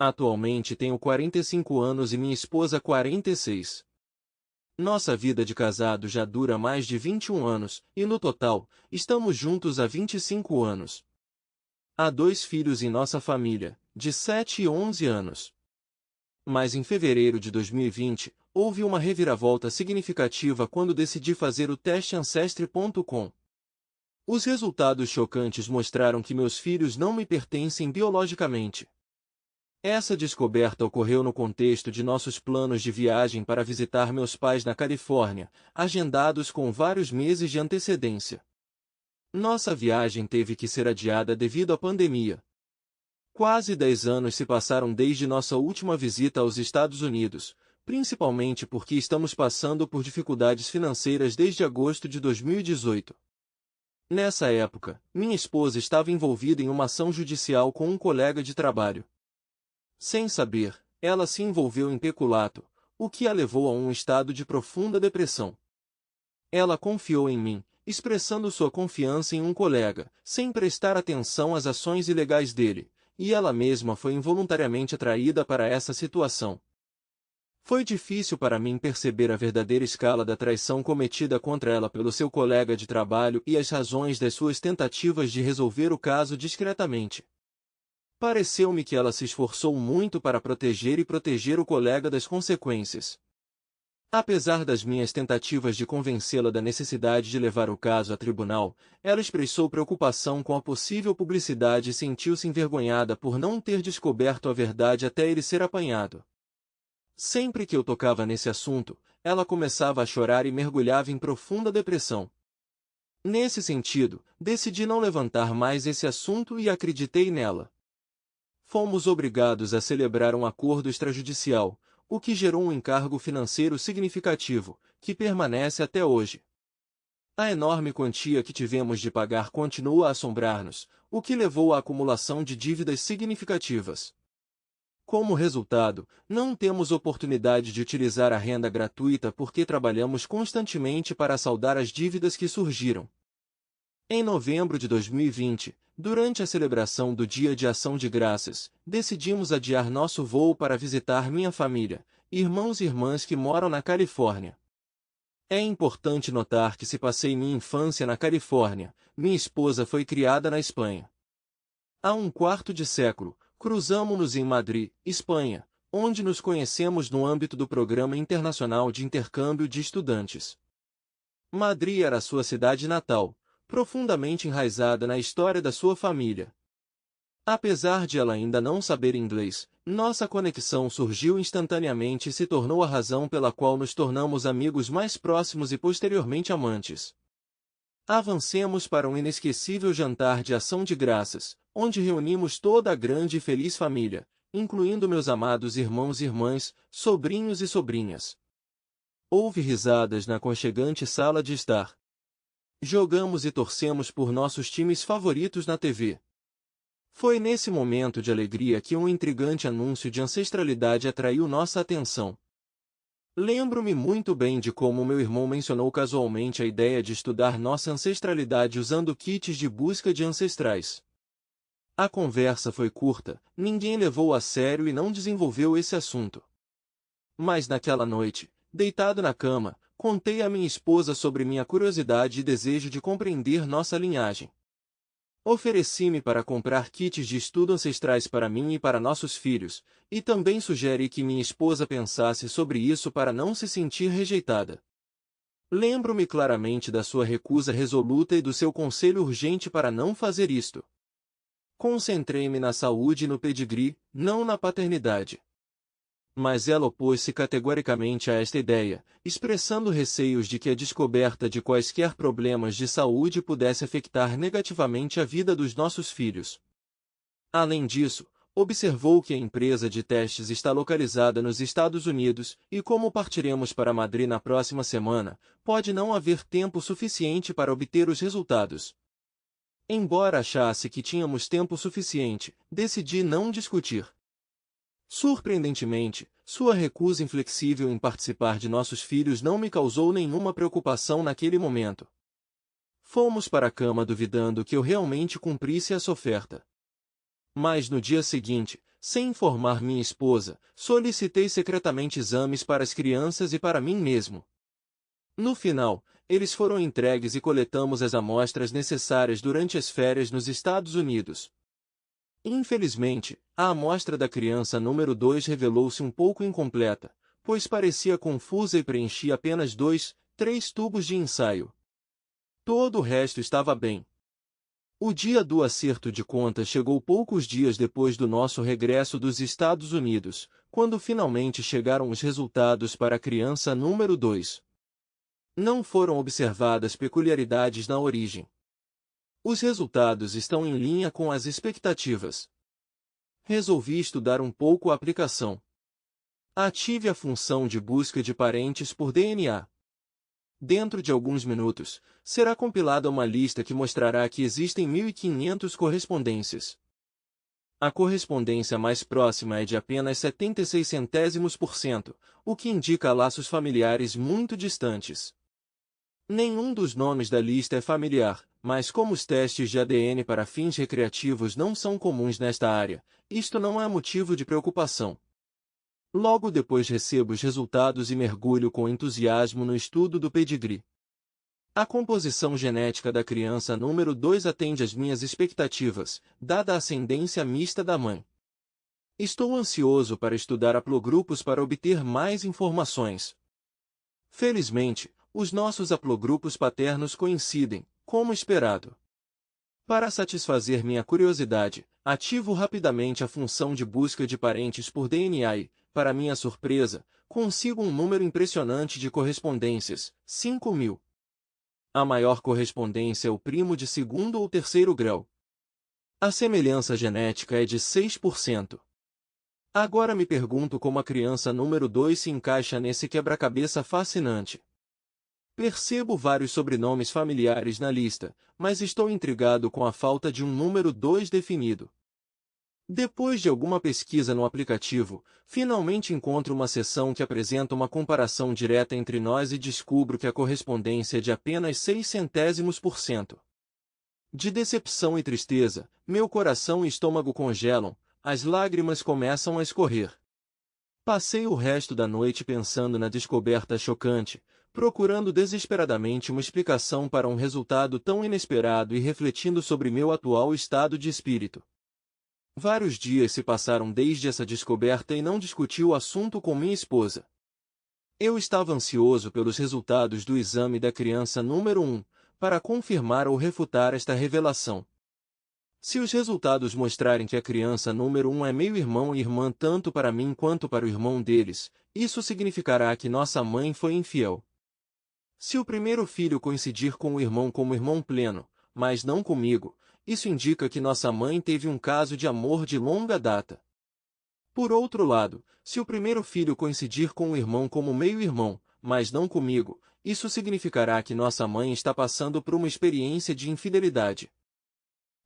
Atualmente tenho 45 anos e minha esposa 46. Nossa vida de casado já dura mais de 21 anos, e no total, estamos juntos há 25 anos. Há 2 filhos em nossa família, de 7 e 11 anos. Mas em fevereiro de 2020, houve uma reviravolta significativa quando decidi fazer o teste Ancestry.com. Os resultados chocantes mostraram que meus filhos não me pertencem biologicamente. Essa descoberta ocorreu no contexto de nossos planos de viagem para visitar meus pais na Califórnia, agendados com vários meses de antecedência. Nossa viagem teve que ser adiada devido à pandemia. Quase 10 anos se passaram desde nossa última visita aos Estados Unidos, principalmente porque estamos passando por dificuldades financeiras desde agosto de 2018. Nessa época, minha esposa estava envolvida em uma ação judicial com um colega de trabalho. Sem saber, ela se envolveu em peculato, o que a levou a um estado de profunda depressão. Ela confiou em mim, expressando sua confiança em um colega, sem prestar atenção às ações ilegais dele, e ela mesma foi involuntariamente atraída para essa situação. Foi difícil para mim perceber a verdadeira escala da traição cometida contra ela pelo seu colega de trabalho e as razões das suas tentativas de resolver o caso discretamente. Pareceu-me que ela se esforçou muito para proteger o colega das consequências. Apesar das minhas tentativas de convencê-la da necessidade de levar o caso a tribunal, ela expressou preocupação com a possível publicidade e sentiu-se envergonhada por não ter descoberto a verdade até ele ser apanhado. Sempre que eu tocava nesse assunto, ela começava a chorar e mergulhava em profunda depressão. Nesse sentido, decidi não levantar mais esse assunto e acreditei nela. Fomos obrigados a celebrar um acordo extrajudicial, o que gerou um encargo financeiro significativo, que permanece até hoje. A enorme quantia que tivemos de pagar continua a assombrar-nos, o que levou à acumulação de dívidas significativas. Como resultado, não temos oportunidade de utilizar a renda gratuita porque trabalhamos constantemente para saldar as dívidas que surgiram. Em novembro de 2020, durante a celebração do Dia de Ação de Graças, decidimos adiar nosso voo para visitar minha família, irmãos e irmãs que moram na Califórnia. É importante notar que se passei minha infância na Califórnia, minha esposa foi criada na Espanha. Há um quarto de século, cruzamo-nos em Madrid, Espanha, onde nos conhecemos no âmbito do Programa Internacional de Intercâmbio de Estudantes. Madrid era sua cidade natal, profundamente enraizada na história da sua família. Apesar de ela ainda não saber inglês, nossa conexão surgiu instantaneamente e se tornou a razão pela qual nos tornamos amigos mais próximos e posteriormente amantes. Avancemos para um inesquecível jantar de ação de graças, onde reunimos toda a grande e feliz família, incluindo meus amados irmãos e irmãs, sobrinhos e sobrinhas. Houve risadas na aconchegante sala de estar. Jogamos e torcemos por nossos times favoritos na TV. Foi nesse momento de alegria que um intrigante anúncio de ancestralidade atraiu nossa atenção. Lembro-me muito bem de como meu irmão mencionou casualmente a ideia de estudar nossa ancestralidade usando kits de busca de ancestrais. A conversa foi curta, ninguém levou a sério e não desenvolveu esse assunto. Mas naquela noite, deitado na cama, contei à minha esposa sobre minha curiosidade e desejo de compreender nossa linhagem. Ofereci-me para comprar kits de estudo ancestrais para mim e para nossos filhos, e também sugeri que minha esposa pensasse sobre isso para não se sentir rejeitada. Lembro-me claramente da sua recusa resoluta e do seu conselho urgente para não fazer isto. Concentrei-me na saúde e no pedigree, não na paternidade. Mas ela opôs-se categoricamente a esta ideia, expressando receios de que a descoberta de quaisquer problemas de saúde pudesse afetar negativamente a vida dos nossos filhos. Além disso, observou que a empresa de testes está localizada nos Estados Unidos e como partiremos para Madrid na próxima semana, pode não haver tempo suficiente para obter os resultados. Embora achasse que tínhamos tempo suficiente, decidi não discutir. Surpreendentemente, sua recusa inflexível em participar de nossos filhos não me causou nenhuma preocupação naquele momento. Fomos para a cama duvidando que eu realmente cumprisse essa oferta. Mas no dia seguinte, Sem informar minha esposa, solicitei secretamente exames para as crianças e para mim mesmo. No final, eles foram entregues e coletamos as amostras necessárias durante as férias nos Estados Unidos. Infelizmente, a amostra da criança número 2 revelou-se um pouco incompleta, pois parecia confusa e preenchia apenas 3 tubos de ensaio. Todo o resto estava bem. O dia do acerto de contas chegou poucos dias depois do nosso regresso dos Estados Unidos, quando finalmente chegaram os resultados para a criança número 2. Não foram observadas peculiaridades na origem. Os resultados estão em linha com as expectativas. Resolvi estudar um pouco a aplicação. Ative a função de busca de parentes por DNA. Dentro de alguns minutos, será compilada uma lista que mostrará que existem 1.500 correspondências. A correspondência mais próxima é de apenas 76 centésimos por cento, o que indica laços familiares muito distantes. Nenhum dos nomes da lista é familiar, mas como os testes de ADN para fins recreativos não são comuns nesta área, isto não é motivo de preocupação. Logo depois recebo os resultados e mergulho com entusiasmo no estudo do pedigree. A composição genética da criança número 2 atende às minhas expectativas, dada a ascendência mista da mãe. Estou ansioso para estudar haplogrupos para obter mais informações. Felizmente, os nossos haplogrupos paternos coincidem, como esperado. Para satisfazer minha curiosidade, ativo rapidamente a função de busca de parentes por DNA e, para minha surpresa, consigo um número impressionante de correspondências, 5.000. A maior correspondência é o primo de segundo ou terceiro grau. A semelhança genética é de 6%. Agora me pergunto como a criança número 2 se encaixa nesse quebra-cabeça fascinante. Percebo vários sobrenomes familiares na lista, mas estou intrigado com a falta de um número 2 definido. Depois de alguma pesquisa no aplicativo, finalmente encontro uma seção que apresenta uma comparação direta entre nós e descubro que a correspondência é de apenas 6 centésimos por cento. De decepção e tristeza, meu coração e estômago congelam, as lágrimas começam a escorrer. Passei o resto da noite pensando na descoberta chocante, procurando desesperadamente uma explicação para um resultado tão inesperado e refletindo sobre meu atual estado de espírito. Vários dias se passaram desde essa descoberta e não discuti o assunto com minha esposa. Eu estava ansioso pelos resultados do exame da criança número 1, para confirmar ou refutar esta revelação. Se os resultados mostrarem que a criança número 1 é meio-irmão e irmã tanto para mim quanto para o irmão deles, isso significará que nossa mãe foi infiel. Se o primeiro filho coincidir com o irmão como irmão pleno, mas não comigo, isso indica que nossa mãe teve um caso de amor de longa data. Por outro lado, se o primeiro filho coincidir com o irmão como meio-irmão, mas não comigo, isso significará que nossa mãe está passando por uma experiência de infidelidade.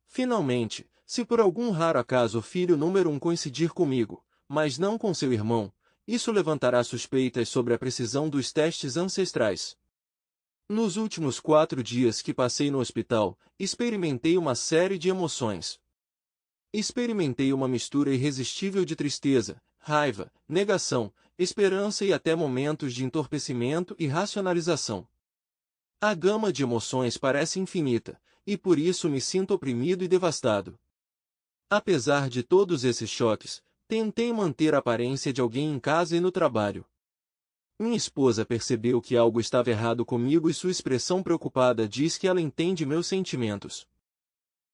Finalmente, se por algum raro acaso o filho número 1 coincidir comigo, mas não com seu irmão, isso levantará suspeitas sobre a precisão dos testes ancestrais. Nos últimos 4 dias que passei no hospital, experimentei uma série de emoções. Experimentei uma mistura irresistível de tristeza, raiva, negação, esperança e até momentos de entorpecimento e racionalização. A gama de emoções parece infinita, e por isso me sinto oprimido e devastado. Apesar de todos esses choques, tentei manter a aparência de alguém em casa e no trabalho. Minha esposa percebeu que algo estava errado comigo e sua expressão preocupada diz que ela entende meus sentimentos.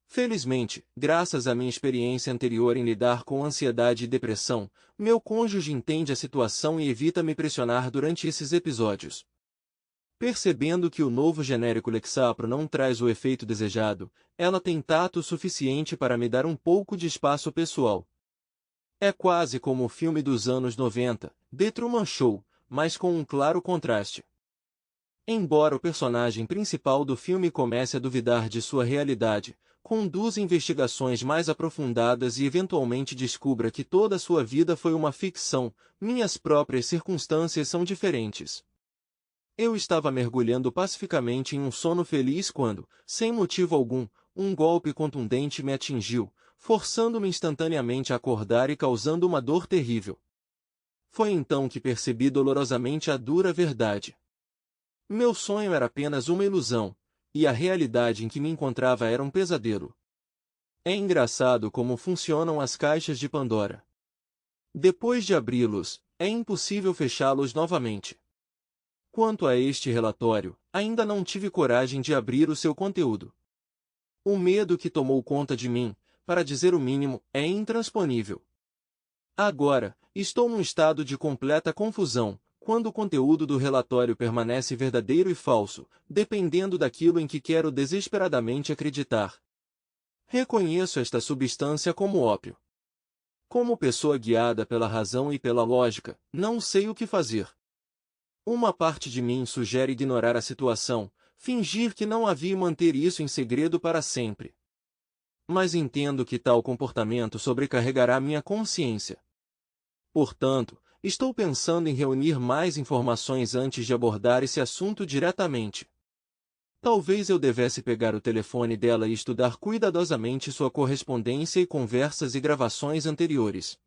Felizmente, graças à minha experiência anterior em lidar com ansiedade e depressão, meu cônjuge entende a situação e evita me pressionar durante esses episódios. Percebendo que o novo genérico Lexapro não traz o efeito desejado, ela tem tato suficiente para me dar um pouco de espaço pessoal. É quase como o filme dos anos 90, The Truman Show, mas com um claro contraste. Embora o personagem principal do filme comece a duvidar de sua realidade, conduz investigações mais aprofundadas e eventualmente descubra que toda a sua vida foi uma ficção, minhas próprias circunstâncias são diferentes. Eu estava mergulhando pacificamente em um sono feliz quando, sem motivo algum, um golpe contundente me atingiu, forçando-me instantaneamente a acordar e causando uma dor terrível. Foi então que percebi dolorosamente a dura verdade. Meu sonho era apenas uma ilusão, e a realidade em que me encontrava era um pesadelo. É engraçado como funcionam as caixas de Pandora. Depois de abri-los, é impossível fechá-los novamente. Quanto a este relatório, ainda não tive coragem de abrir o seu conteúdo. O medo que tomou conta de mim, para dizer o mínimo, é intransponível. Agora, estou num estado de completa confusão, quando o conteúdo do relatório permanece verdadeiro e falso, dependendo daquilo em que quero desesperadamente acreditar. Reconheço esta substância como ópio. Como pessoa guiada pela razão e pela lógica, não sei o que fazer. Uma parte de mim sugere ignorar a situação, fingir que não havia e manter isso em segredo para sempre. Mas entendo que tal comportamento sobrecarregará minha consciência. Portanto, estou pensando em reunir mais informações antes de abordar esse assunto diretamente. Talvez eu devesse pegar o telefone dela e estudar cuidadosamente sua correspondência e conversas e gravações anteriores.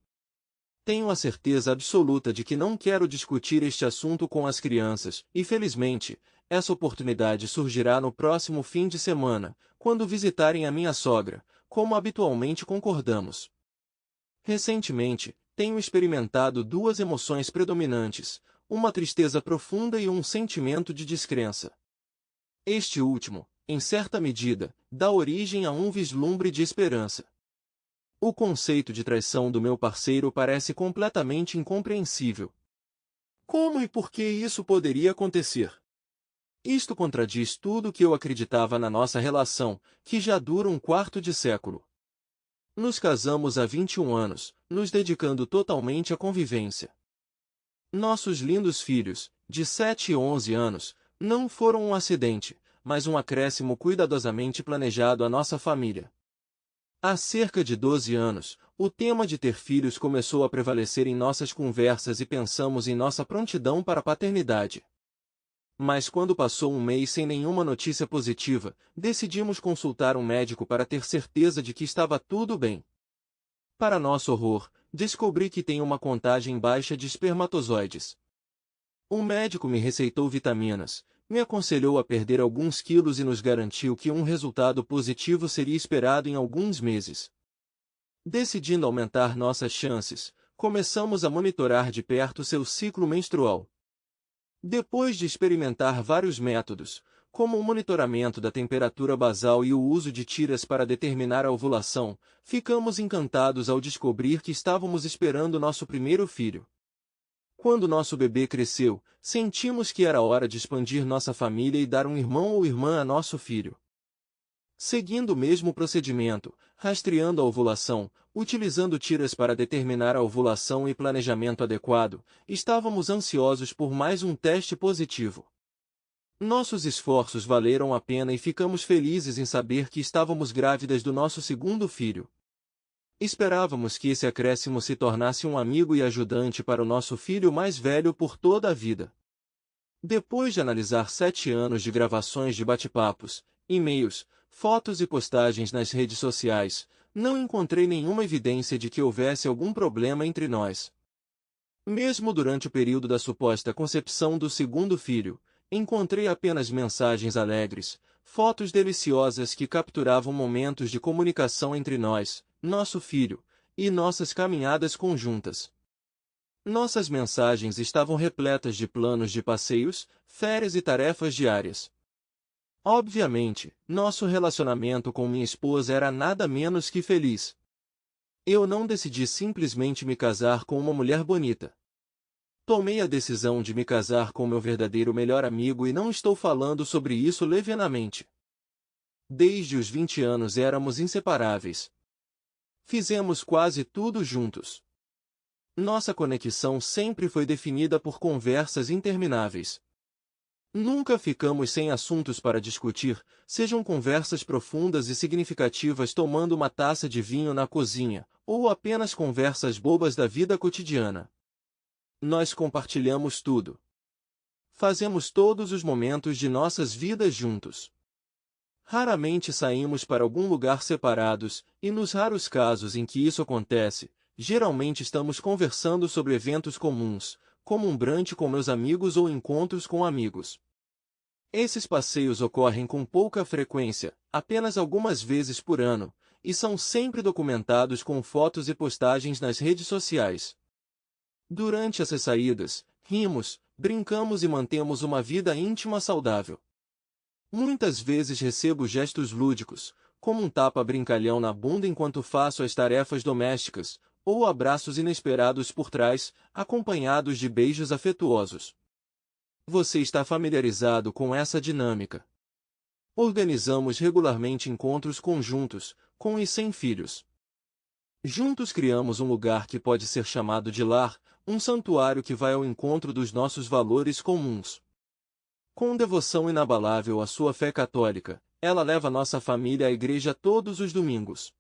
Tenho a certeza absoluta de que não quero discutir este assunto com as crianças, e felizmente, essa oportunidade surgirá no próximo fim de semana, quando visitarem a minha sogra, como habitualmente concordamos. Recentemente, tenho experimentado duas emoções predominantes, uma tristeza profunda e um sentimento de descrença. Este último, em certa medida, dá origem a um vislumbre de esperança. O conceito de traição do meu parceiro parece completamente incompreensível. Como e por que isso poderia acontecer? Isto contradiz tudo o que eu acreditava na nossa relação, que já dura um quarto de século. Nos casamos há 21 anos, nos dedicando totalmente à convivência. Nossos lindos filhos, de 7 e 11 anos, não foram um acidente, mas um acréscimo cuidadosamente planejado à nossa família. Há cerca de 12 anos, o tema de ter filhos começou a prevalecer em nossas conversas e pensamos em nossa prontidão para a paternidade. Mas quando passou um mês sem nenhuma notícia positiva, decidimos consultar um médico para ter certeza de que estava tudo bem. Para nosso horror, descobri que tenho uma contagem baixa de espermatozoides. O médico me receitou vitaminas, me aconselhou a perder alguns quilos e nos garantiu que um resultado positivo seria esperado em alguns meses. Decidindo aumentar nossas chances, começamos a monitorar de perto seu ciclo menstrual. Depois de experimentar vários métodos, como o monitoramento da temperatura basal e o uso de tiras para determinar a ovulação, ficamos encantados ao descobrir que estávamos esperando nosso primeiro filho. Quando nosso bebê cresceu, sentimos que era hora de expandir nossa família e dar um irmão ou irmã a nosso filho. Seguindo o mesmo procedimento, rastreando a ovulação, utilizando tiras para determinar a ovulação e planejamento adequado, estávamos ansiosos por mais um teste positivo. Nossos esforços valeram a pena e ficamos felizes em saber que estávamos grávidas do nosso segundo filho. Esperávamos que esse acréscimo se tornasse um amigo e ajudante para o nosso filho mais velho por toda a vida. Depois de analisar 7 anos de gravações de bate-papos, e-mails, fotos e postagens nas redes sociais, não encontrei nenhuma evidência de que houvesse algum problema entre nós. Mesmo durante o período da suposta concepção do segundo filho, encontrei apenas mensagens alegres, fotos deliciosas que capturavam momentos de comunicação entre nós, nosso filho, e nossas caminhadas conjuntas. Nossas mensagens estavam repletas de planos de passeios, férias e tarefas diárias. Obviamente, nosso relacionamento com minha esposa era nada menos que feliz. Eu não decidi simplesmente me casar com uma mulher bonita. Tomei a decisão de me casar com meu verdadeiro melhor amigo e não estou falando sobre isso levianamente. Desde os 20 anos éramos inseparáveis. Fizemos quase tudo juntos. Nossa conexão sempre foi definida por conversas intermináveis. Nunca ficamos sem assuntos para discutir, sejam conversas profundas e significativas tomando uma taça de vinho na cozinha, ou apenas conversas bobas da vida cotidiana. Nós compartilhamos tudo. Fazemos todos os momentos de nossas vidas juntos. Raramente saímos para algum lugar separados, e nos raros casos em que isso acontece, geralmente estamos conversando sobre eventos comuns, como um brunch com meus amigos ou encontros com amigos. Esses passeios ocorrem com pouca frequência, apenas algumas vezes por ano, e são sempre documentados com fotos e postagens nas redes sociais. Durante essas saídas, rimos, brincamos e mantemos uma vida íntima saudável. Muitas vezes recebo gestos lúdicos, como um tapa brincalhão na bunda enquanto faço as tarefas domésticas, ou abraços inesperados por trás, acompanhados de beijos afetuosos. Você está familiarizado com essa dinâmica? Organizamos regularmente encontros conjuntos, com e sem filhos. Juntos criamos um lugar que pode ser chamado de lar, um santuário que vai ao encontro dos nossos valores comuns. Com devoção inabalável à sua fé católica, ela leva nossa família à igreja todos os domingos.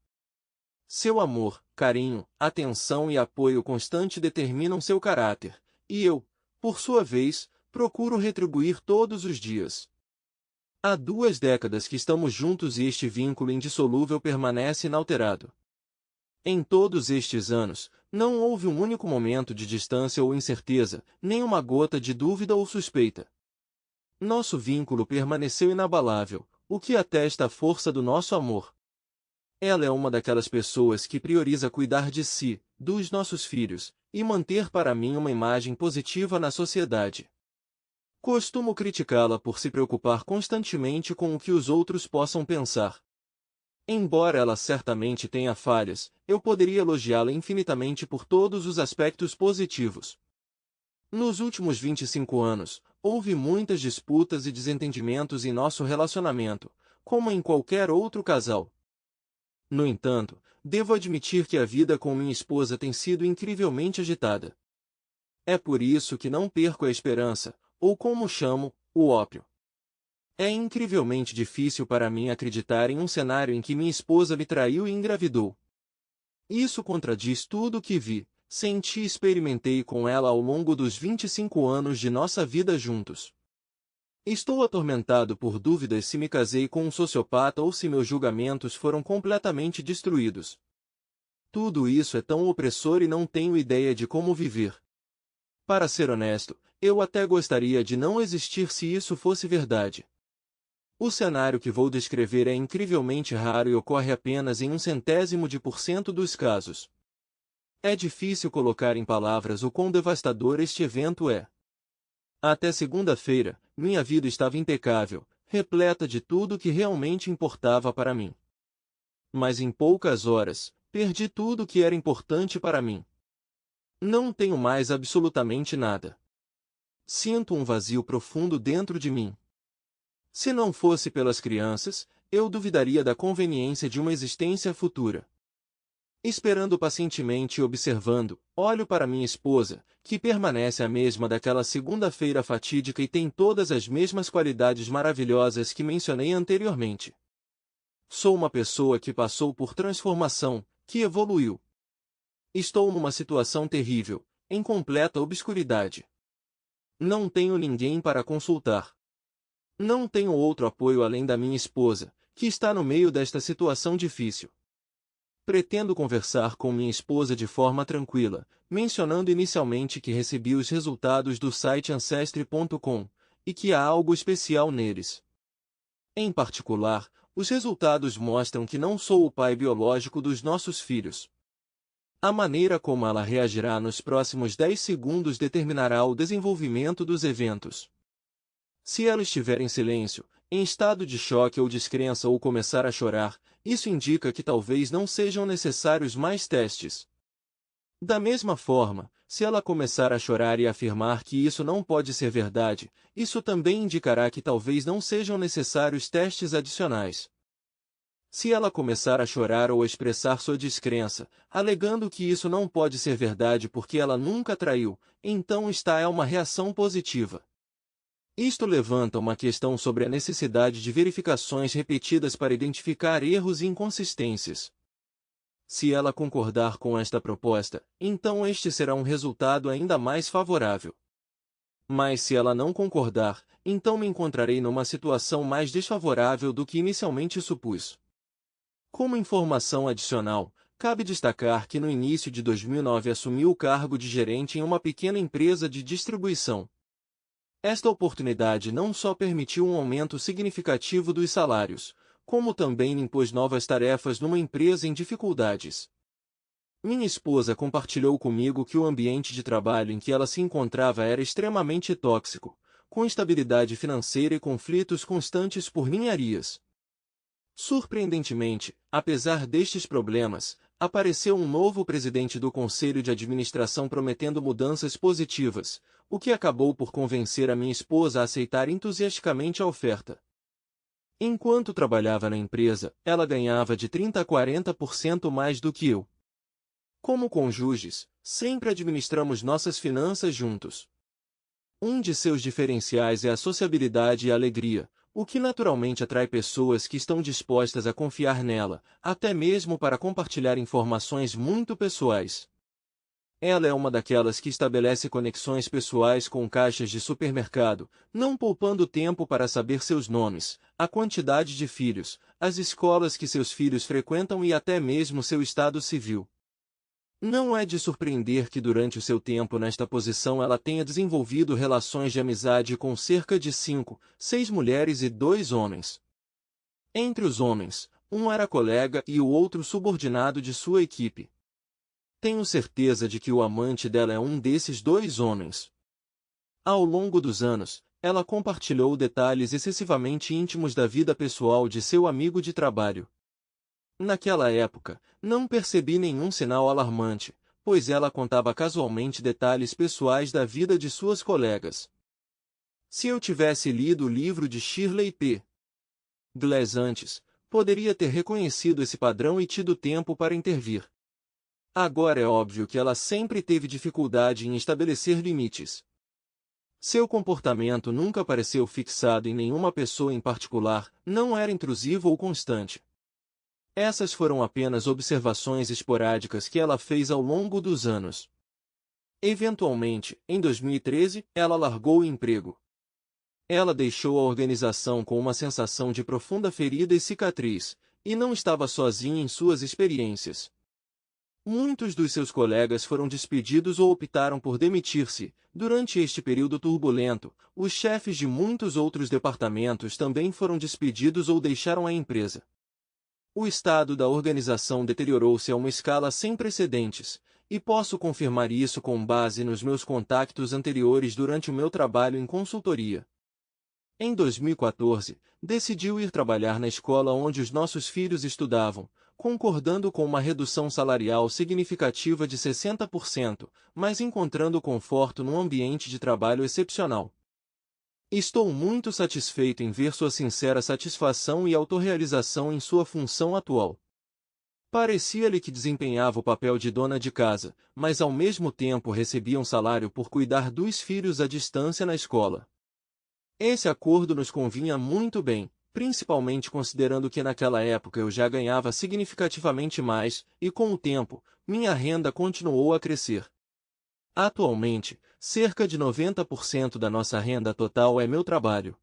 Seu amor, carinho, atenção e apoio constante determinam seu caráter, e eu, por sua vez, procuro retribuir todos os dias. Há 2 décadas que estamos juntos e este vínculo indissolúvel permanece inalterado. Em todos estes anos, não houve um único momento de distância ou incerteza, nem uma gota de dúvida ou suspeita. Nosso vínculo permaneceu inabalável, o que atesta a força do nosso amor. Ela é uma daquelas pessoas que prioriza cuidar de si, dos nossos filhos, e manter para mim uma imagem positiva na sociedade. Costumo criticá-la por se preocupar constantemente com o que os outros possam pensar. Embora ela certamente tenha falhas, eu poderia elogiá-la infinitamente por todos os aspectos positivos. Nos últimos 25 anos, houve muitas disputas e desentendimentos em nosso relacionamento, como em qualquer outro casal. No entanto, devo admitir que a vida com minha esposa tem sido incrivelmente agitada. É por isso que não perco a esperança, ou como chamo, o ópio. É incrivelmente difícil para mim acreditar em um cenário em que minha esposa me traiu e engravidou. Isso contradiz tudo o que vi, senti e experimentei com ela ao longo dos 25 anos de nossa vida juntos. Estou atormentado por dúvidas se me casei com um sociopata ou se meus julgamentos foram completamente destruídos. Tudo isso é tão opressor e não tenho ideia de como viver. Para ser honesto, eu até gostaria de não existir se isso fosse verdade. O cenário que vou descrever é incrivelmente raro e ocorre apenas em 0,01% dos casos. É difícil colocar em palavras o quão devastador este evento é. Até segunda-feira, minha vida estava impecável, repleta de tudo que realmente importava para mim. Mas em poucas horas, perdi tudo o que era importante para mim. Não tenho mais absolutamente nada. Sinto um vazio profundo dentro de mim. Se não fosse pelas crianças, eu duvidaria da conveniência de uma existência futura. Esperando pacientemente e observando, olho para minha esposa, que permanece a mesma daquela segunda-feira fatídica e tem todas as mesmas qualidades maravilhosas que mencionei anteriormente. Sou uma pessoa que passou por transformação, que evoluiu. Estou numa situação terrível, em completa obscuridade. Não tenho ninguém para consultar. Não tenho outro apoio além da minha esposa, que está no meio desta situação difícil. Pretendo conversar com minha esposa de forma tranquila, mencionando inicialmente que recebi os resultados do site Ancestry.com, e que há algo especial neles. Em particular, os resultados mostram que não sou o pai biológico dos nossos filhos. A maneira como ela reagirá nos próximos 10 segundos determinará o desenvolvimento dos eventos. Se ela estiver em silêncio, em estado de choque ou descrença ou começar a chorar, isso indica que talvez não sejam necessários mais testes. Da mesma forma, se ela começar a chorar e afirmar que isso não pode ser verdade, isso também indicará que talvez não sejam necessários testes adicionais. Se ela começar a chorar ou a expressar sua descrença, alegando que isso não pode ser verdade porque ela nunca traiu, então esta é uma reação positiva. Isto levanta uma questão sobre a necessidade de verificações repetidas para identificar erros e inconsistências. Se ela concordar com esta proposta, então este será um resultado ainda mais favorável. Mas se ela não concordar, então me encontrarei numa situação mais desfavorável do que inicialmente supus. Como informação adicional, cabe destacar que no início de 2009 assumi o cargo de gerente em uma pequena empresa de distribuição. Esta oportunidade não só permitiu um aumento significativo dos salários, como também me impôs novas tarefas numa empresa em dificuldades. Minha esposa compartilhou comigo que o ambiente de trabalho em que ela se encontrava era extremamente tóxico, com instabilidade financeira e conflitos constantes por ninharias. Surpreendentemente, apesar destes problemas, apareceu um novo presidente do conselho de administração prometendo mudanças positivas, o que acabou por convencer a minha esposa a aceitar entusiasticamente a oferta. Enquanto trabalhava na empresa, ela ganhava de 30 a 40% mais do que eu. Como cônjuges, sempre administramos nossas finanças juntos. Um de seus diferenciais é a sociabilidade e a alegria, o que naturalmente atrai pessoas que estão dispostas a confiar nela, até mesmo para compartilhar informações muito pessoais. Ela é uma daquelas que estabelece conexões pessoais com caixas de supermercado, não poupando tempo para saber seus nomes, a quantidade de filhos, as escolas que seus filhos frequentam e até mesmo seu estado civil. Não é de surpreender que durante o seu tempo nesta posição ela tenha desenvolvido relações de amizade com cerca de 5, 6 mulheres e 2 homens. Entre os homens, um era colega e o outro subordinado de sua equipe. Tenho certeza de que o amante dela é um desses 2 homens. Ao longo dos anos, ela compartilhou detalhes excessivamente íntimos da vida pessoal de seu amigo de trabalho. Naquela época, não percebi nenhum sinal alarmante, pois ela contava casualmente detalhes pessoais da vida de suas colegas. Se eu tivesse lido o livro de Shirley P. Glass antes, poderia ter reconhecido esse padrão e tido tempo para intervir. Agora é óbvio que ela sempre teve dificuldade em estabelecer limites. Seu comportamento nunca pareceu fixado em nenhuma pessoa em particular, não era intrusivo ou constante. Essas foram apenas observações esporádicas que ela fez ao longo dos anos. Eventualmente, em 2013, ela largou o emprego. Ela deixou a organização com uma sensação de profunda ferida e cicatriz, e não estava sozinha em suas experiências. Muitos dos seus colegas foram despedidos ou optaram por demitir-se. Durante este período turbulento, os chefes de muitos outros departamentos também foram despedidos ou deixaram a empresa. O estado da organização deteriorou-se a uma escala sem precedentes, e posso confirmar isso com base nos meus contactos anteriores durante o meu trabalho em consultoria. Em 2014, decidiu ir trabalhar na escola onde os nossos filhos estudavam, concordando com uma redução salarial significativa de 60%, mas encontrando conforto num ambiente de trabalho excepcional. Estou muito satisfeito em ver sua sincera satisfação e autorrealização em sua função atual. Parecia-lhe que desempenhava o papel de dona de casa, mas ao mesmo tempo recebia um salário por cuidar dos filhos à distância na escola. Esse acordo nos convinha muito bem, principalmente considerando que naquela época eu já ganhava significativamente mais, e com o tempo, minha renda continuou a crescer. Atualmente, cerca de 90% da nossa renda total é meu trabalho.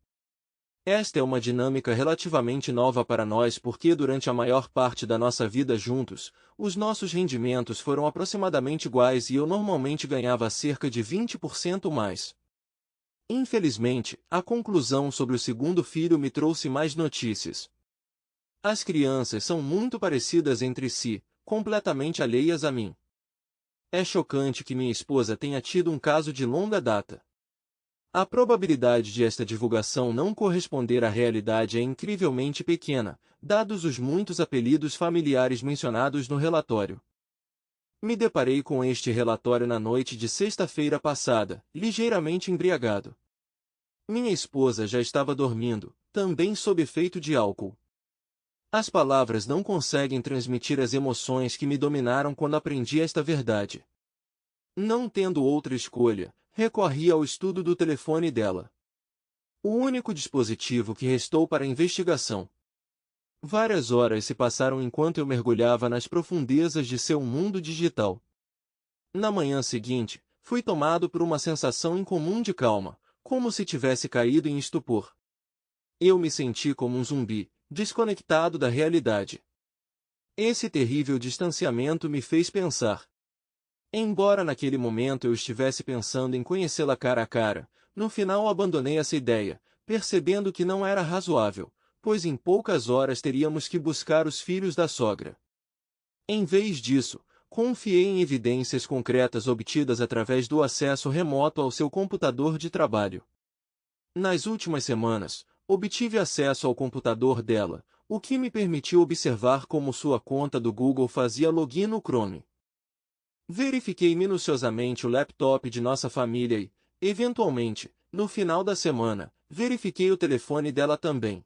Esta é uma dinâmica relativamente nova para nós porque durante a maior parte da nossa vida juntos, os nossos rendimentos foram aproximadamente iguais e eu normalmente ganhava cerca de 20% mais. Infelizmente, a conclusão sobre o segundo filho me trouxe mais notícias. As crianças são muito parecidas entre si, completamente alheias a mim. É chocante que minha esposa tenha tido um caso de longa data. A probabilidade de esta divulgação não corresponder à realidade é incrivelmente pequena, dados os muitos apelidos familiares mencionados no relatório. Me deparei com este relatório na noite de sexta-feira passada, ligeiramente embriagado. Minha esposa já estava dormindo, também sob efeito de álcool. As palavras não conseguem transmitir as emoções que me dominaram quando aprendi esta verdade. Não tendo outra escolha, recorri ao estudo do telefone dela. O único dispositivo que restou para a investigação. Várias horas se passaram enquanto eu mergulhava nas profundezas de seu mundo digital. Na manhã seguinte, Fui tomado por uma sensação incomum de calma, como se tivesse caído em estupor. Eu me senti como um zumbi, desconectado da realidade. Esse terrível distanciamento me fez pensar. Embora naquele momento eu estivesse pensando em conhecê-la cara a cara, no final abandonei essa ideia, percebendo que não era razoável, pois em poucas horas teríamos que buscar os filhos da sogra. Em vez disso, confiei em evidências concretas obtidas através do acesso remoto ao seu computador de trabalho. Nas últimas semanas, obtive acesso ao computador dela, o que me permitiu observar como sua conta do Google fazia login no Chrome. Verifiquei minuciosamente o laptop de nossa família e, eventualmente, no final da semana, verifiquei o telefone dela também.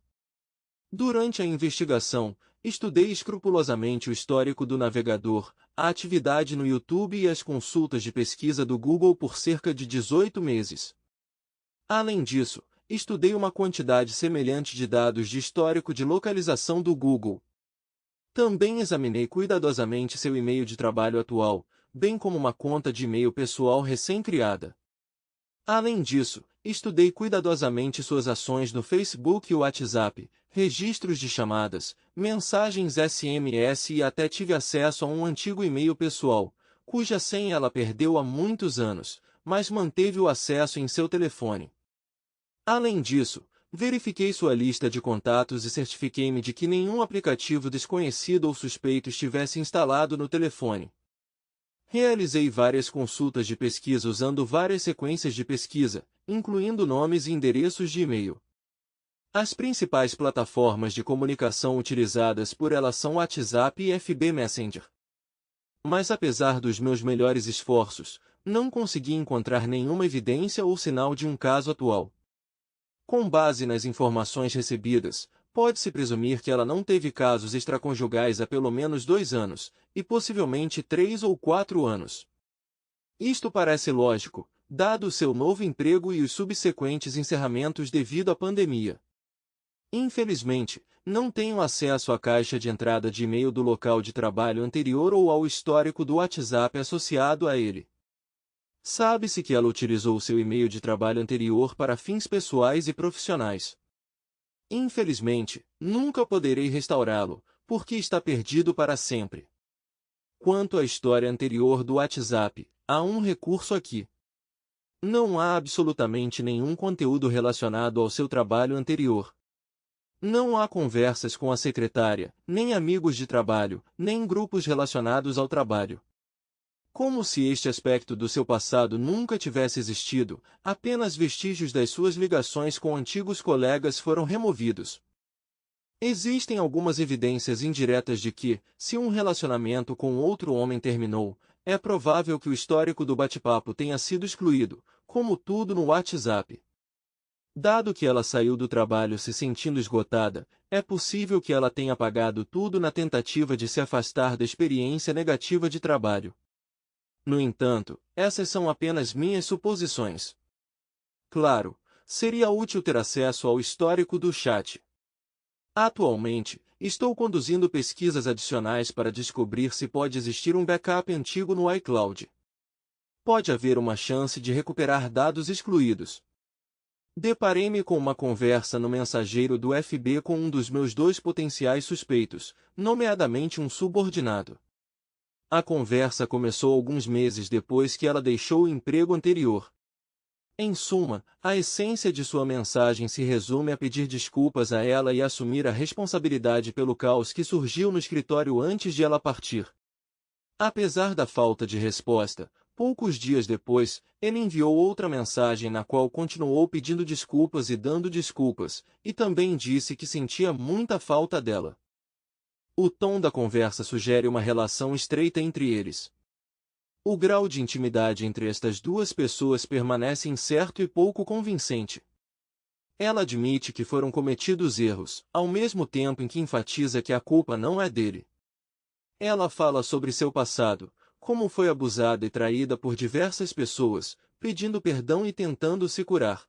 Durante a investigação, estudei escrupulosamente o histórico do navegador, a atividade no YouTube e as consultas de pesquisa do Google por cerca de 18 meses. Além disso, estudei uma quantidade semelhante de dados de histórico de localização do Google. Também examinei cuidadosamente seu e-mail de trabalho atual, bem como uma conta de e-mail pessoal recém-criada. Além disso, estudei cuidadosamente suas ações no Facebook e WhatsApp, registros de chamadas, mensagens SMS e até tive acesso a um antigo e-mail pessoal, cuja senha ela perdeu há muitos anos, mas manteve o acesso em seu telefone. Além disso, verifiquei sua lista de contatos e certifiquei-me de que nenhum aplicativo desconhecido ou suspeito estivesse instalado no telefone. Realizei várias consultas de pesquisa usando várias sequências de pesquisa, incluindo nomes e endereços de e-mail. As principais plataformas de comunicação utilizadas por ela são WhatsApp e FB Messenger. Mas apesar dos meus melhores esforços, não consegui encontrar nenhuma evidência ou sinal de um caso atual. Com base nas informações recebidas, pode-se presumir que ela não teve casos extraconjugais há pelo menos 2 anos, e possivelmente 3 ou 4 anos. Isto parece lógico, dado seu novo emprego e os subsequentes encerramentos devido à pandemia. Infelizmente, não tenho acesso à caixa de entrada de e-mail do local de trabalho anterior ou ao histórico do WhatsApp associado a ele. Sabe-se que ela utilizou seu e-mail de trabalho anterior para fins pessoais e profissionais. Infelizmente, nunca poderei restaurá-lo, porque está perdido para sempre. Quanto à história anterior do WhatsApp, há um recurso aqui. Não há absolutamente nenhum conteúdo relacionado ao seu trabalho anterior. Não há conversas com a secretária, nem amigos de trabalho, nem grupos relacionados ao trabalho. Como se este aspecto do seu passado nunca tivesse existido, apenas vestígios das suas ligações com antigos colegas foram removidos. Existem algumas evidências indiretas de que, se um relacionamento com outro homem terminou, é provável que o histórico do bate-papo tenha sido excluído, como tudo no WhatsApp. Dado que ela saiu do trabalho se sentindo esgotada, é possível que ela tenha apagado tudo na tentativa de se afastar da experiência negativa de trabalho. No entanto, essas são apenas minhas suposições. Claro, seria útil ter acesso ao histórico do chat. Atualmente, estou conduzindo pesquisas adicionais para descobrir se pode existir um backup antigo no iCloud. Pode haver uma chance de recuperar dados excluídos. Deparei-me com uma conversa no mensageiro do FB com um dos meus 2 potenciais suspeitos, nomeadamente um subordinado. A conversa começou alguns meses depois que ela deixou o emprego anterior. Em suma, a essência de sua mensagem se resume a pedir desculpas a ela e assumir a responsabilidade pelo caos que surgiu no escritório antes de ela partir. Apesar da falta de resposta, poucos dias depois, ele enviou outra mensagem na qual continuou pedindo desculpas e dando desculpas, e também disse que sentia muita falta dela. O tom da conversa sugere uma relação estreita entre eles. O grau de intimidade entre estas duas pessoas permanece incerto e pouco convincente. Ela admite que foram cometidos erros, ao mesmo tempo em que enfatiza que a culpa não é dele. Ela fala sobre seu passado, como foi abusada e traída por diversas pessoas, pedindo perdão e tentando se curar.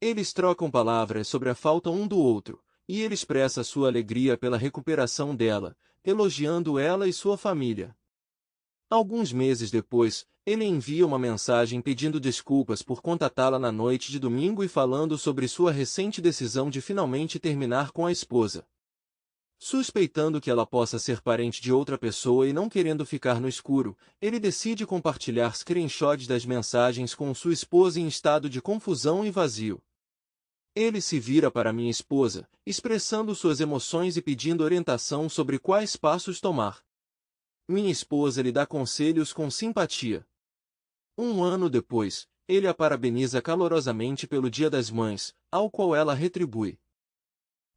Eles trocam palavras sobre a falta um do outro, e ele expressa sua alegria pela recuperação dela, elogiando ela e sua família. Alguns meses depois, ele envia uma mensagem pedindo desculpas por contatá-la na noite de domingo e falando sobre sua recente decisão de finalmente terminar com a esposa. Suspeitando que ela possa ser parente de outra pessoa e não querendo ficar no escuro, ele decide compartilhar screenshots das mensagens com sua esposa em estado de confusão e vazio. Ele se vira para minha esposa, expressando suas emoções e pedindo orientação sobre quais passos tomar. Minha esposa lhe dá conselhos com simpatia. Um ano depois, ele a parabeniza calorosamente pelo Dia das Mães, ao qual ela retribui.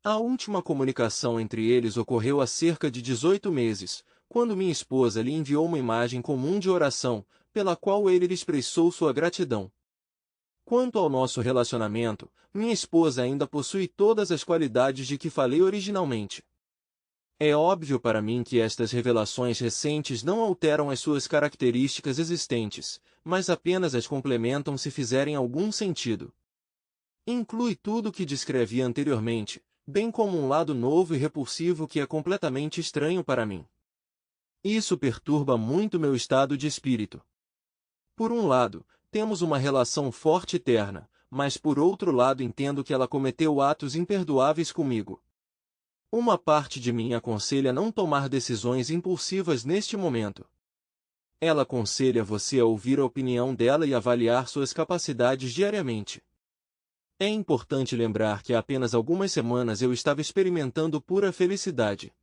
A última comunicação entre eles ocorreu há cerca de 18 meses, quando minha esposa lhe enviou uma imagem comum de oração, pela qual ele lhe expressou sua gratidão. Quanto ao nosso relacionamento, minha esposa ainda possui todas as qualidades de que falei originalmente. É óbvio para mim que estas revelações recentes não alteram as suas características existentes, mas apenas as complementam se fizerem algum sentido. Inclui tudo o que descrevi anteriormente, bem como um lado novo e repulsivo que é completamente estranho para mim. Isso perturba muito meu estado de espírito. Por um lado, temos uma relação forte e terna, mas por outro lado entendo que ela cometeu atos imperdoáveis comigo. Uma parte de mim aconselha não tomar decisões impulsivas neste momento. Ela aconselha você a ouvir a opinião dela e avaliar suas capacidades diariamente. É importante lembrar que há apenas algumas semanas eu estava experimentando pura felicidade.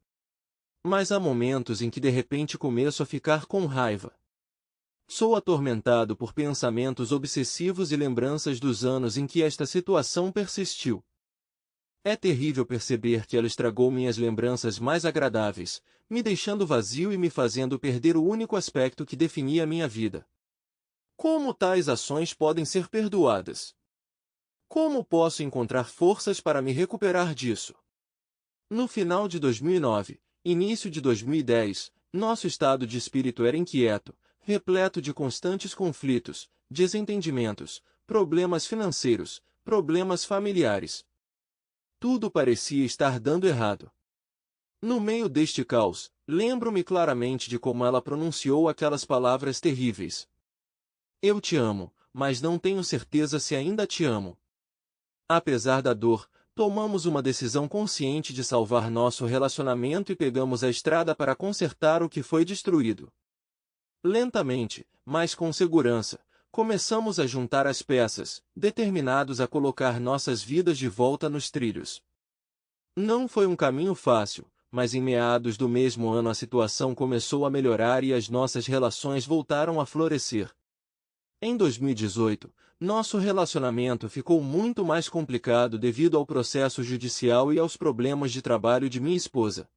Mas há momentos em que de repente começo a ficar com raiva. Sou atormentado por pensamentos obsessivos e lembranças dos anos em que esta situação persistiu. É terrível perceber que ela estragou minhas lembranças mais agradáveis, me deixando vazio e me fazendo perder o único aspecto que definia minha vida. Como tais ações podem ser perdoadas? Como posso encontrar forças para me recuperar disso? No final de 2009, início de 2010, nosso estado de espírito era inquieto, repleto de constantes conflitos, desentendimentos, problemas financeiros, problemas familiares. Tudo parecia estar dando errado. No meio deste caos, lembro-me claramente de como ela pronunciou aquelas palavras terríveis. Eu te amo, mas não tenho certeza se ainda te amo. Apesar da dor, tomamos uma decisão consciente de salvar nosso relacionamento e pegamos a estrada para consertar o que foi destruído. Lentamente, mas com segurança, começamos a juntar as peças, determinados a colocar nossas vidas de volta nos trilhos. Não foi um caminho fácil, mas em meados do mesmo ano a situação começou a melhorar e as nossas relações voltaram a florescer. Em 2018, nosso relacionamento ficou muito mais complicado devido ao processo judicial e aos problemas de trabalho de minha esposa.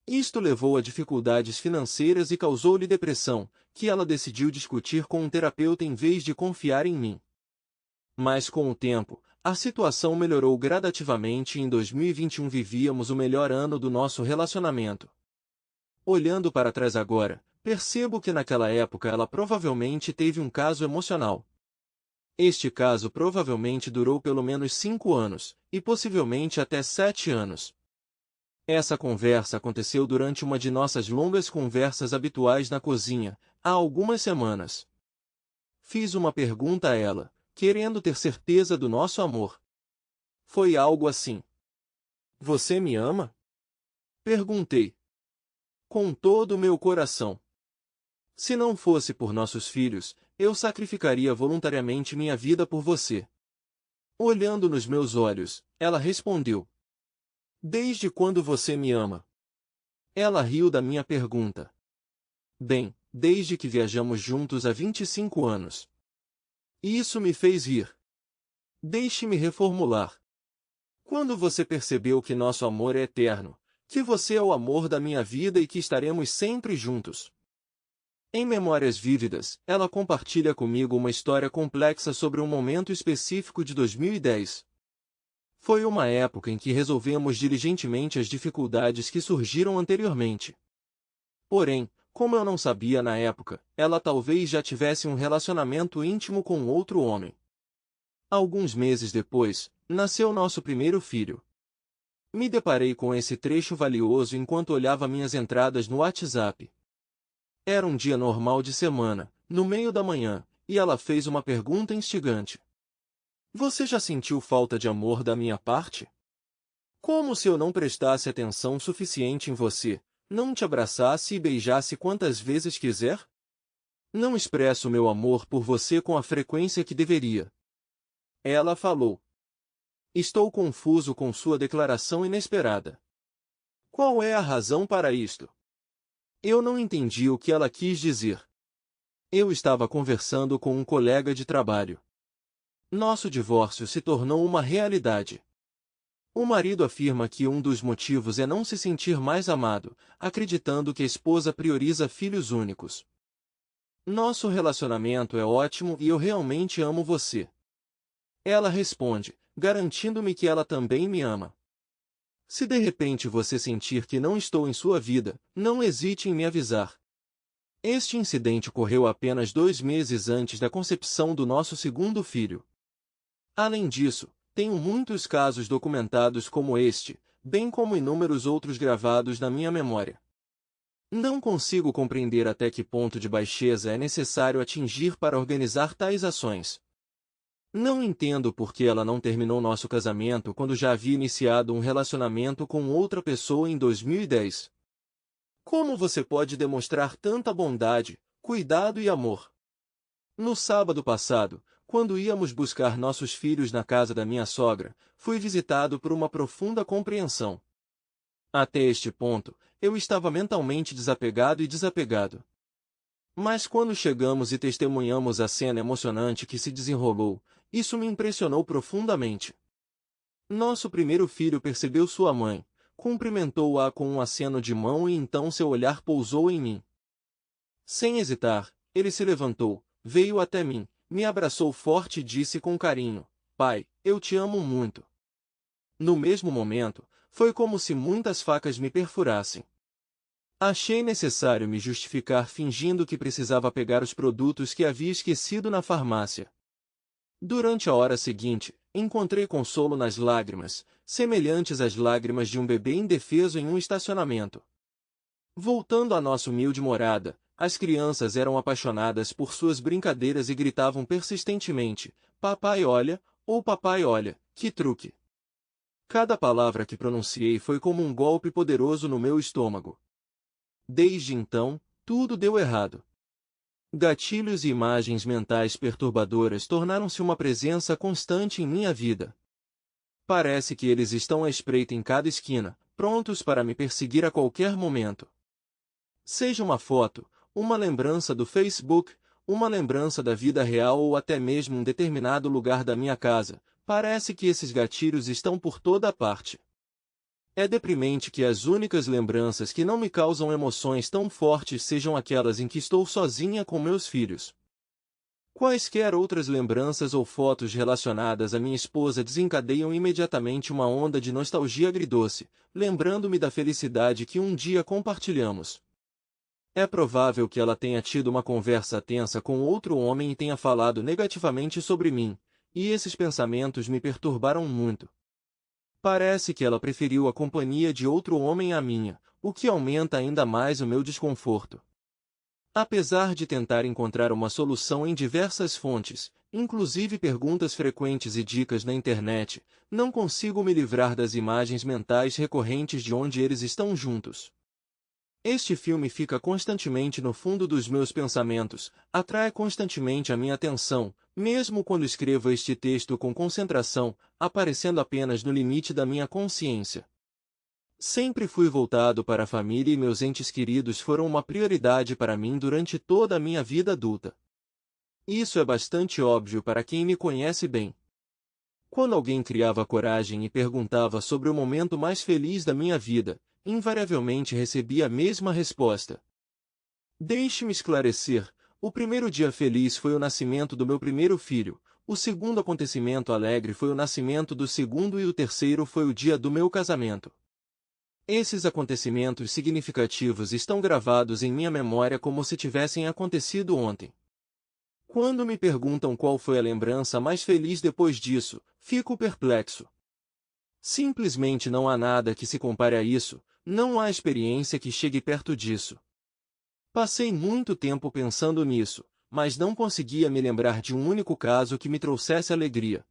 Isto levou a dificuldades financeiras e causou-lhe depressão, que ela decidiu discutir com um terapeuta em vez de confiar em mim. Mas com o tempo, a situação melhorou gradativamente e em 2021 vivíamos o melhor ano do nosso relacionamento. Olhando para trás agora, percebo que naquela época ela provavelmente teve um caso emocional. Este caso provavelmente durou pelo menos 5 anos, e possivelmente até 7 anos. Essa conversa aconteceu durante uma de nossas longas conversas habituais na cozinha, há algumas semanas. Fiz uma pergunta a ela, querendo ter certeza do nosso amor. Foi algo assim. Você me ama? Perguntei. Com todo o meu coração. Se não fosse por nossos filhos, eu sacrificaria voluntariamente minha vida por você. Olhando nos meus olhos, ela respondeu. Desde quando você me ama? Ela riu da minha pergunta. Bem, desde que viajamos juntos há 25 anos. Isso me fez rir. Deixe-me reformular. Quando você percebeu que nosso amor é eterno, que você é o amor da minha vida e que estaremos sempre juntos? Em Memórias Vívidas, ela compartilha comigo uma história complexa sobre um momento específico de 2010. Foi uma época em que resolvemos diligentemente as dificuldades que surgiram anteriormente. Porém, como eu não sabia na época, ela talvez já tivesse um relacionamento íntimo com outro homem. Alguns meses depois, nasceu nosso primeiro filho. Me deparei com esse trecho valioso enquanto olhava minhas entradas no WhatsApp. Era um dia normal de semana, no meio da manhã, e ela fez uma pergunta instigante. Você já sentiu falta de amor da minha parte? Como se eu não prestasse atenção suficiente em você, não te abraçasse e beijasse quantas vezes quiser? Não expresso meu amor por você com a frequência que deveria. Ela falou. Estou confuso com sua declaração inesperada. Qual é a razão para isto? Eu não entendi o que ela quis dizer. Eu estava conversando com um colega de trabalho. Nosso divórcio se tornou uma realidade. O marido afirma que um dos motivos é não se sentir mais amado, acreditando que a esposa prioriza filhos únicos. Nosso relacionamento é ótimo e eu realmente amo você. Ela responde, garantindo-me que ela também me ama. Se de repente você sentir que não estou em sua vida, não hesite em me avisar. Este incidente ocorreu apenas 2 meses antes da concepção do nosso segundo filho. Além disso, tenho muitos casos documentados como este, bem como inúmeros outros gravados na minha memória. Não consigo compreender até que ponto de baixeza é necessário atingir para organizar tais ações. Não entendo por que ela não terminou nosso casamento quando já havia iniciado um relacionamento com outra pessoa em 2010. Como você pode demonstrar tanta bondade, cuidado e amor? No sábado passado, quando íamos buscar nossos filhos na casa da minha sogra, fui visitado por uma profunda compreensão. Até este ponto, eu estava mentalmente desapegado e desapegado. Mas quando chegamos e testemunhamos a cena emocionante que se desenrolou, isso me impressionou profundamente. Nosso primeiro filho percebeu sua mãe, cumprimentou-a com um aceno de mão e então seu olhar pousou em mim. Sem hesitar, ele se levantou, veio até mim, me abraçou forte e disse com carinho, Pai, eu te amo muito. No mesmo momento, foi como se muitas facas me perfurassem. Achei necessário me justificar fingindo que precisava pegar os produtos que havia esquecido na farmácia. Durante a hora seguinte, encontrei consolo nas lágrimas, semelhantes às lágrimas de um bebê indefeso em um estacionamento. Voltando à nossa humilde morada, as crianças eram apaixonadas por suas brincadeiras e gritavam persistentemente, Papai olha, ou Papai olha, que truque! Cada palavra que pronunciei foi como um golpe poderoso no meu estômago. Desde então, tudo deu errado. Gatilhos e imagens mentais perturbadoras tornaram-se uma presença constante em minha vida. Parece que eles estão à espreita em cada esquina, prontos para me perseguir a qualquer momento. Seja uma foto, uma lembrança do Facebook, uma lembrança da vida real ou até mesmo um determinado lugar da minha casa, parece que esses gatilhos estão por toda parte. É deprimente que as únicas lembranças que não me causam emoções tão fortes sejam aquelas em que estou sozinha com meus filhos. Quaisquer outras lembranças ou fotos relacionadas à minha esposa desencadeiam imediatamente uma onda de nostalgia agridoce, lembrando-me da felicidade que um dia compartilhamos. É provável que ela tenha tido uma conversa tensa com outro homem e tenha falado negativamente sobre mim, e esses pensamentos me perturbaram muito. Parece que ela preferiu a companhia de outro homem à minha, o que aumenta ainda mais o meu desconforto. Apesar de tentar encontrar uma solução em diversas fontes, inclusive perguntas frequentes e dicas na internet, não consigo me livrar das imagens mentais recorrentes de onde eles estão juntos. Este filme fica constantemente no fundo dos meus pensamentos, atrai constantemente a minha atenção, mesmo quando escrevo este texto com concentração, aparecendo apenas no limite da minha consciência. Sempre fui voltado para a família e meus entes queridos foram uma prioridade para mim durante toda a minha vida adulta. Isso é bastante óbvio para quem me conhece bem. Quando alguém criava coragem e perguntava sobre o momento mais feliz da minha vida, invariavelmente recebia a mesma resposta. Deixe-me esclarecer, o primeiro dia feliz foi o nascimento do meu primeiro filho, o segundo acontecimento alegre foi o nascimento do segundo e o terceiro foi o dia do meu casamento. Esses acontecimentos significativos estão gravados em minha memória como se tivessem acontecido ontem. Quando me perguntam qual foi a lembrança mais feliz depois disso, fico perplexo. Simplesmente não há nada que se compare a isso, não há experiência que chegue perto disso. Passei muito tempo pensando nisso, mas não conseguia me lembrar de um único caso que me trouxesse alegria.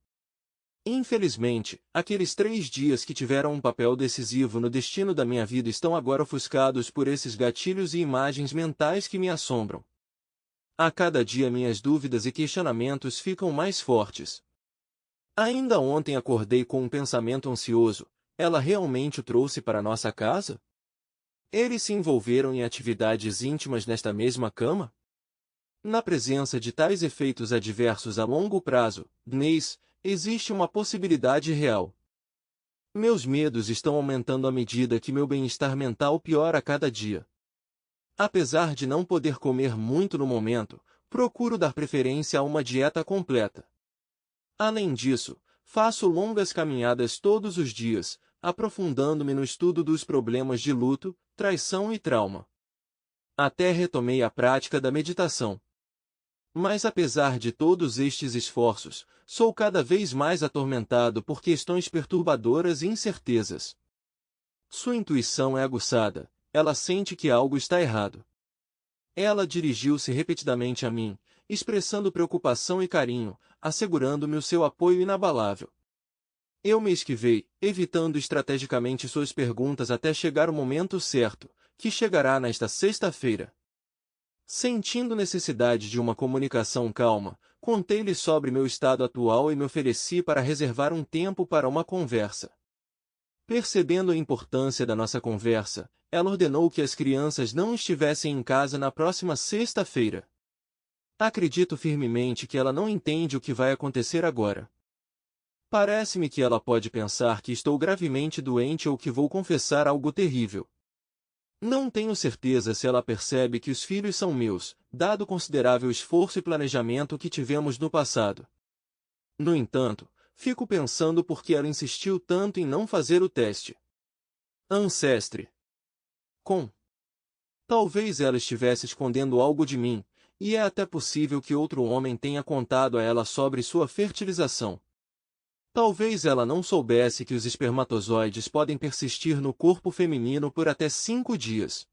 Infelizmente, aqueles 3 dias que tiveram um papel decisivo no destino da minha vida estão agora ofuscados por esses gatilhos e imagens mentais que me assombram. A cada dia minhas dúvidas e questionamentos ficam mais fortes. Ainda ontem acordei com um pensamento ansioso: ela realmente o trouxe para nossa casa? Eles se envolveram em atividades íntimas nesta mesma cama? Na presença de tais efeitos adversos a longo prazo, Neis, existe uma possibilidade real. Meus medos estão aumentando à medida que meu bem-estar mental piora a cada dia. Apesar de não poder comer muito no momento, procuro dar preferência a uma dieta completa. Além disso, faço longas caminhadas todos os dias, aprofundando-me no estudo dos problemas de luto, traição e trauma. Até retomei a prática da meditação. Mas apesar de todos estes esforços, sou cada vez mais atormentado por questões perturbadoras e incertezas. Sua intuição é aguçada, ela sente que algo está errado. Ela dirigiu-se repetidamente a mim, expressando preocupação e carinho, assegurando-me o seu apoio inabalável. Eu me esquivei, evitando estrategicamente suas perguntas até chegar o momento certo, que chegará nesta sexta-feira. Sentindo necessidade de uma comunicação calma, contei-lhe sobre meu estado atual e me ofereci para reservar um tempo para uma conversa. Percebendo a importância da nossa conversa, ela ordenou que as crianças não estivessem em casa na próxima sexta-feira. Acredito firmemente que ela não entende o que vai acontecer agora. Parece-me que ela pode pensar que estou gravemente doente ou que vou confessar algo terrível. Não tenho certeza se ela percebe que os filhos são meus, dado o considerável esforço e planejamento que tivemos no passado. No entanto, fico pensando por que ela insistiu tanto em não fazer o teste. Ancestre. Talvez ela estivesse escondendo algo de mim, e é até possível que outro homem tenha contado a ela sobre sua fertilização. Talvez ela não soubesse que os espermatozoides podem persistir no corpo feminino por até 5 dias.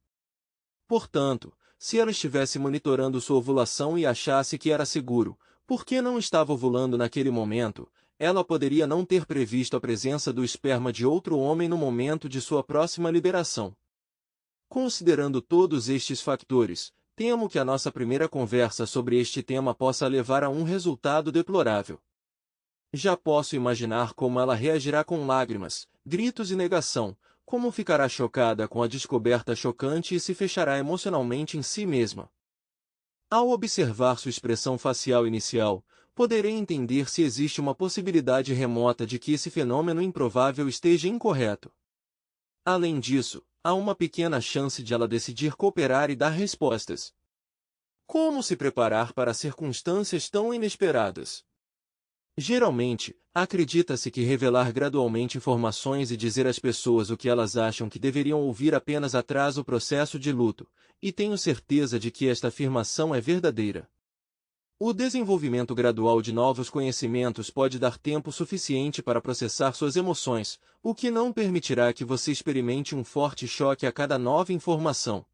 Portanto, se ela estivesse monitorando sua ovulação e achasse que era seguro, por que não estava ovulando naquele momento, ela poderia não ter previsto a presença do esperma de outro homem no momento de sua próxima liberação. Considerando todos estes fatores, temo que a nossa primeira conversa sobre este tema possa levar a um resultado deplorável. Já posso imaginar como ela reagirá com lágrimas, gritos e negação, como ficará chocada com a descoberta chocante e se fechará emocionalmente em si mesma. Ao observar sua expressão facial inicial, poderei entender se existe uma possibilidade remota de que esse fenômeno improvável esteja incorreto. Além disso, há uma pequena chance de ela decidir cooperar e dar respostas. Como se preparar para circunstâncias tão inesperadas? Geralmente, acredita-se que revelar gradualmente informações e dizer às pessoas o que elas acham que deveriam ouvir apenas atrasa o processo de luto, e tenho certeza de que esta afirmação é verdadeira. O desenvolvimento gradual de novos conhecimentos pode dar tempo suficiente para processar suas emoções, o que não permitirá que você experimente um forte choque a cada nova informação.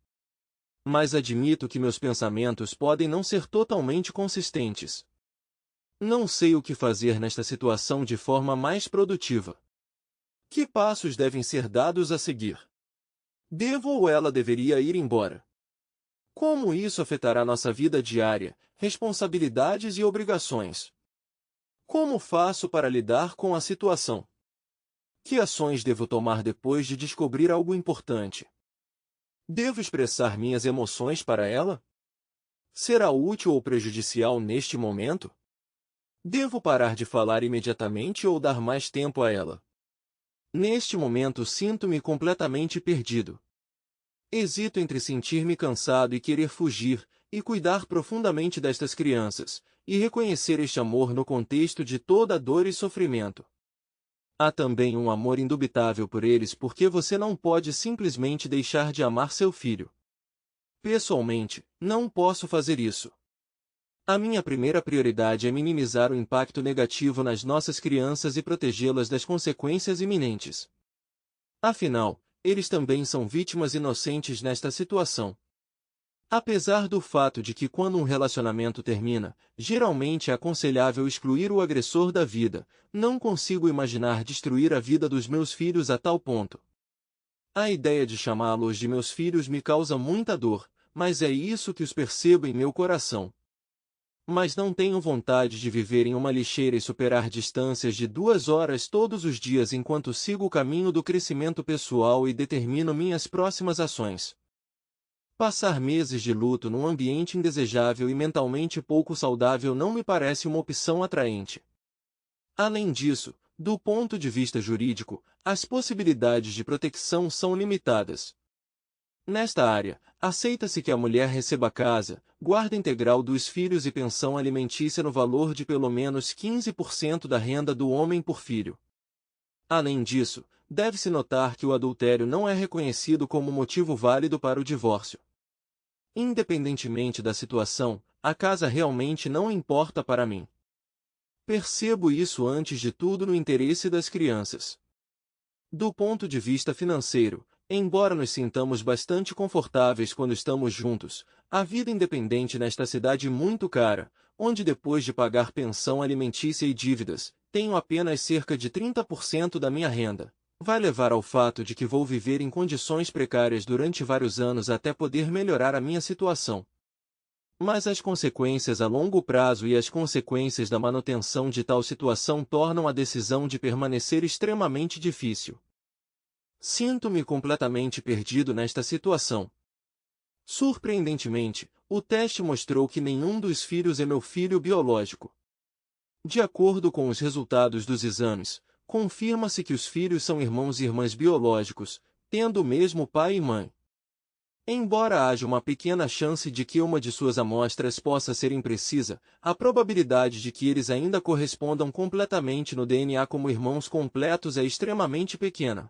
Mas admito que meus pensamentos podem não ser totalmente consistentes. Não sei o que fazer nesta situação de forma mais produtiva. Que passos devem ser dados a seguir? Devo ou ela deveria ir embora? Como isso afetará nossa vida diária, responsabilidades e obrigações? Como faço para lidar com a situação? Que ações devo tomar depois de descobrir algo importante? Devo expressar minhas emoções para ela? Será útil ou prejudicial neste momento? Devo parar de falar imediatamente ou dar mais tempo a ela? Neste momento sinto-me completamente perdido. Hesito entre sentir-me cansado e querer fugir, e cuidar profundamente destas crianças, e reconhecer este amor no contexto de toda a dor e sofrimento. Há também um amor indubitável por eles porque você não pode simplesmente deixar de amar seu filho. Pessoalmente, não posso fazer isso. A minha primeira prioridade é minimizar o impacto negativo nas nossas crianças e protegê-las das consequências iminentes. Afinal, eles também são vítimas inocentes nesta situação. Apesar do fato de que quando um relacionamento termina, geralmente é aconselhável excluir o agressor da vida, não consigo imaginar destruir a vida dos meus filhos a tal ponto. A ideia de chamá-los de meus filhos me causa muita dor, mas é isso que os percebo em meu coração. Mas não tenho vontade de viver em uma lixeira e superar distâncias de 2 horas todos os dias enquanto sigo o caminho do crescimento pessoal e determino minhas próximas ações. Passar meses de luto num ambiente indesejável e mentalmente pouco saudável não me parece uma opção atraente. Além disso, do ponto de vista jurídico, as possibilidades de proteção são limitadas. Nesta área, aceita-se que a mulher receba casa, guarda integral dos filhos e pensão alimentícia no valor de pelo menos 15% da renda do homem por filho. Além disso, deve-se notar que o adultério não é reconhecido como motivo válido para o divórcio. Independentemente da situação, a casa realmente não importa para mim. Percebo isso antes de tudo no interesse das crianças. Do ponto de vista financeiro, embora nos sintamos bastante confortáveis quando estamos juntos, a vida independente nesta cidade muito cara, onde depois de pagar pensão alimentícia e dívidas, tenho apenas cerca de 30% da minha renda, vai levar ao fato de que vou viver em condições precárias durante vários anos até poder melhorar a minha situação. Mas as consequências a longo prazo e as consequências da manutenção de tal situação tornam a decisão de permanecer extremamente difícil. Sinto-me completamente perdido nesta situação. Surpreendentemente, o teste mostrou que nenhum dos filhos é meu filho biológico. De acordo com os resultados dos exames, confirma-se que os filhos são irmãos e irmãs biológicos, tendo o mesmo pai e mãe. Embora haja uma pequena chance de que uma de suas amostras possa ser imprecisa, a probabilidade de que eles ainda correspondam completamente no DNA como irmãos completos é extremamente pequena.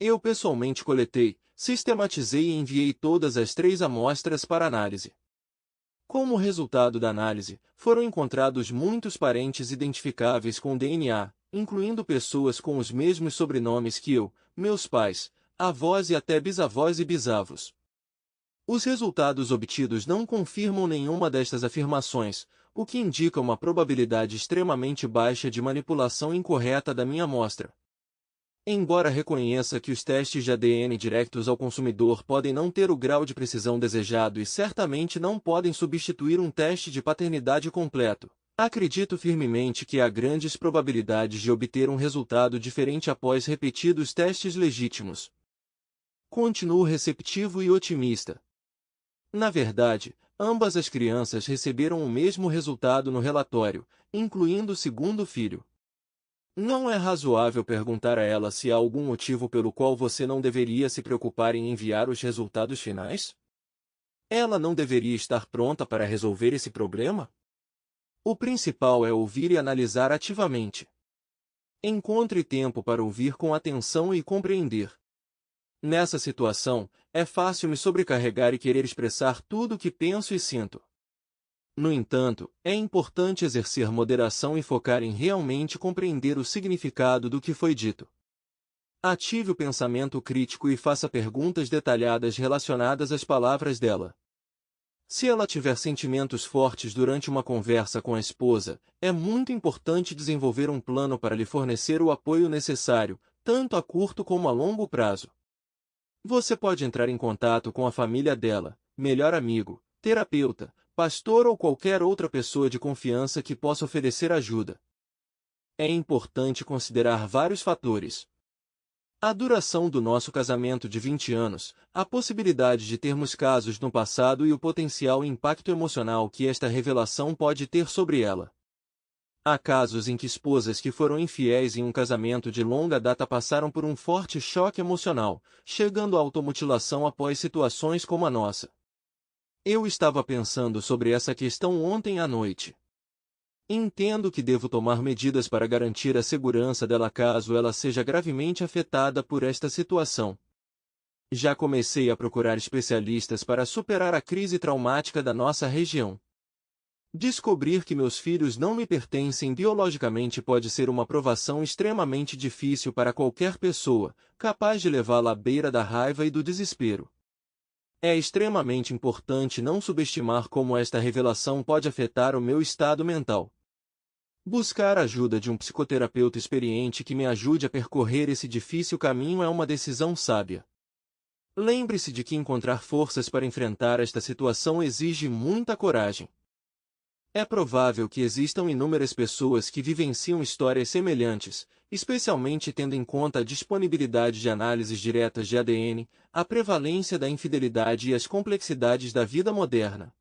Eu pessoalmente coletei, sistematizei e enviei todas as 3 amostras para análise. Como resultado da análise, foram encontrados muitos parentes identificáveis com DNA, incluindo pessoas com os mesmos sobrenomes que eu, meus pais, avós e até bisavós e bisavos. Os resultados obtidos não confirmam nenhuma destas afirmações, o que indica uma probabilidade extremamente baixa de manipulação incorreta da minha amostra. Embora reconheça que os testes de ADN diretos ao consumidor podem não ter o grau de precisão desejado e certamente não podem substituir um teste de paternidade completo, acredito firmemente que há grandes probabilidades de obter um resultado diferente após repetidos testes legítimos. Continuo receptivo e otimista. Na verdade, ambas as crianças receberam o mesmo resultado no relatório, incluindo o segundo filho. Não é razoável perguntar a ela se há algum motivo pelo qual você não deveria se preocupar em enviar os resultados finais? Ela não deveria estar pronta para resolver esse problema? O principal é ouvir e analisar ativamente. Encontre tempo para ouvir com atenção e compreender. Nessa situação, é fácil me sobrecarregar e querer expressar tudo o que penso e sinto. No entanto, é importante exercer moderação e focar em realmente compreender o significado do que foi dito. Ative o pensamento crítico e faça perguntas detalhadas relacionadas às palavras dela. Se ela tiver sentimentos fortes durante uma conversa com a esposa, é muito importante desenvolver um plano para lhe fornecer o apoio necessário, tanto a curto como a longo prazo. Você pode entrar em contato com a família dela, melhor amigo, terapeuta, pastor ou qualquer outra pessoa de confiança que possa oferecer ajuda. É importante considerar vários fatores. A duração do nosso casamento de 20 anos, a possibilidade de termos casos no passado e o potencial impacto emocional que esta revelação pode ter sobre ela. Há casos em que esposas que foram infiéis em um casamento de longa data passaram por um forte choque emocional, chegando à automutilação após situações como a nossa. Eu estava pensando sobre essa questão ontem à noite. Entendo que devo tomar medidas para garantir a segurança dela caso ela seja gravemente afetada por esta situação. Já comecei a procurar especialistas para superar a crise traumática da nossa região. Descobrir que meus filhos não me pertencem biologicamente pode ser uma provação extremamente difícil para qualquer pessoa, capaz de levá-la à beira da raiva e do desespero. É extremamente importante não subestimar como esta revelação pode afetar o meu estado mental. Buscar a ajuda de um psicoterapeuta experiente que me ajude a percorrer esse difícil caminho é uma decisão sábia. Lembre-se de que encontrar forças para enfrentar esta situação exige muita coragem. É provável que existam inúmeras pessoas que vivenciam histórias semelhantes, especialmente tendo em conta a disponibilidade de análises diretas de ADN, a prevalência da infidelidade e as complexidades da vida moderna.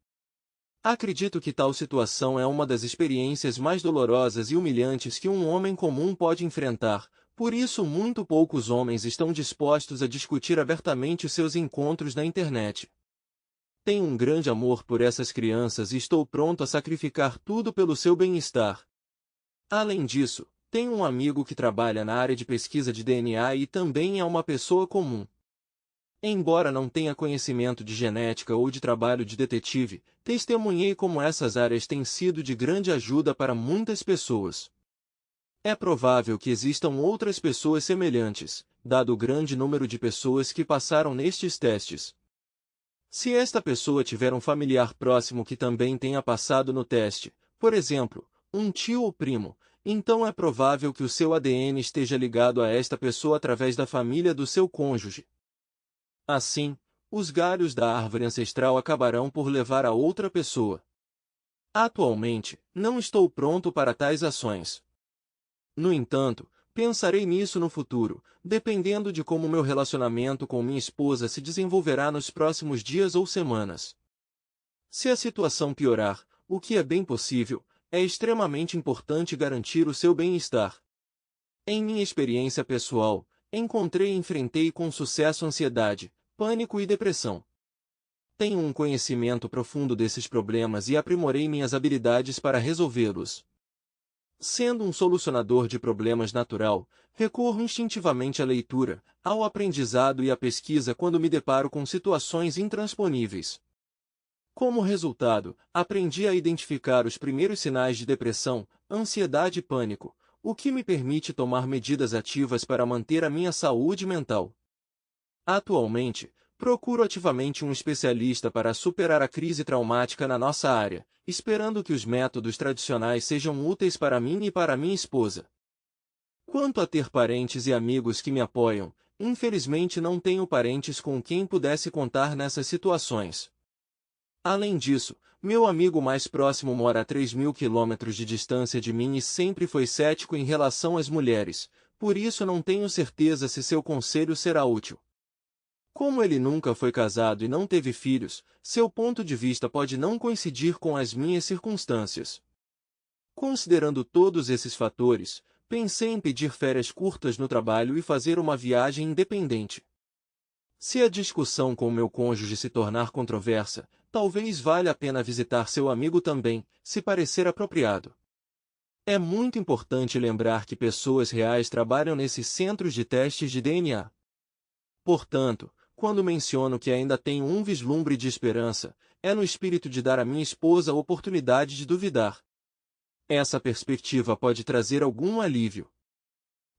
Acredito que tal situação é uma das experiências mais dolorosas e humilhantes que um homem comum pode enfrentar, por isso muito poucos homens estão dispostos a discutir abertamente os seus encontros na internet. Tenho um grande amor por essas crianças e estou pronto a sacrificar tudo pelo seu bem-estar. Além disso, tenho um amigo que trabalha na área de pesquisa de DNA e também é uma pessoa comum. Embora não tenha conhecimento de genética ou de trabalho de detetive, testemunhei como essas áreas têm sido de grande ajuda para muitas pessoas. É provável que existam outras pessoas semelhantes, dado o grande número de pessoas que passaram nestes testes. Se esta pessoa tiver um familiar próximo que também tenha passado no teste, por exemplo, um tio ou primo, então é provável que o seu ADN esteja ligado a esta pessoa através da família do seu cônjuge. Assim, os galhos da árvore ancestral acabarão por levar a outra pessoa. Atualmente, não estou pronto para tais ações. No entanto, pensarei nisso no futuro, dependendo de como meu relacionamento com minha esposa se desenvolverá nos próximos dias ou semanas. Se a situação piorar, o que é bem possível, é extremamente importante garantir o seu bem-estar. Em minha experiência pessoal, encontrei e enfrentei com sucesso ansiedade, pânico e depressão. Tenho um conhecimento profundo desses problemas e aprimorei minhas habilidades para resolvê-los. Sendo um solucionador de problemas natural, recorro instintivamente à leitura, ao aprendizado e à pesquisa quando me deparo com situações intransponíveis. Como resultado, aprendi a identificar os primeiros sinais de depressão, ansiedade e pânico, o que me permite tomar medidas ativas para manter a minha saúde mental. Atualmente, procuro ativamente um especialista para superar a crise traumática na nossa área, esperando que os métodos tradicionais sejam úteis para mim e para minha esposa. Quanto a ter parentes e amigos que me apoiam, infelizmente não tenho parentes com quem pudesse contar nessas situações. Além disso, meu amigo mais próximo mora a 3.000 quilômetros de distância de mim e sempre foi cético em relação às mulheres, por isso não tenho certeza se seu conselho será útil. Como ele nunca foi casado e não teve filhos, seu ponto de vista pode não coincidir com as minhas circunstâncias. Considerando todos esses fatores, pensei em pedir férias curtas no trabalho e fazer uma viagem independente. Se a discussão com meu cônjuge se tornar controversa, talvez valha a pena visitar seu amigo também, se parecer apropriado. É muito importante lembrar que pessoas reais trabalham nesses centros de testes de DNA. Portanto, quando menciono que ainda tenho um vislumbre de esperança, é no espírito de dar à minha esposa a oportunidade de duvidar. Essa perspectiva pode trazer algum alívio.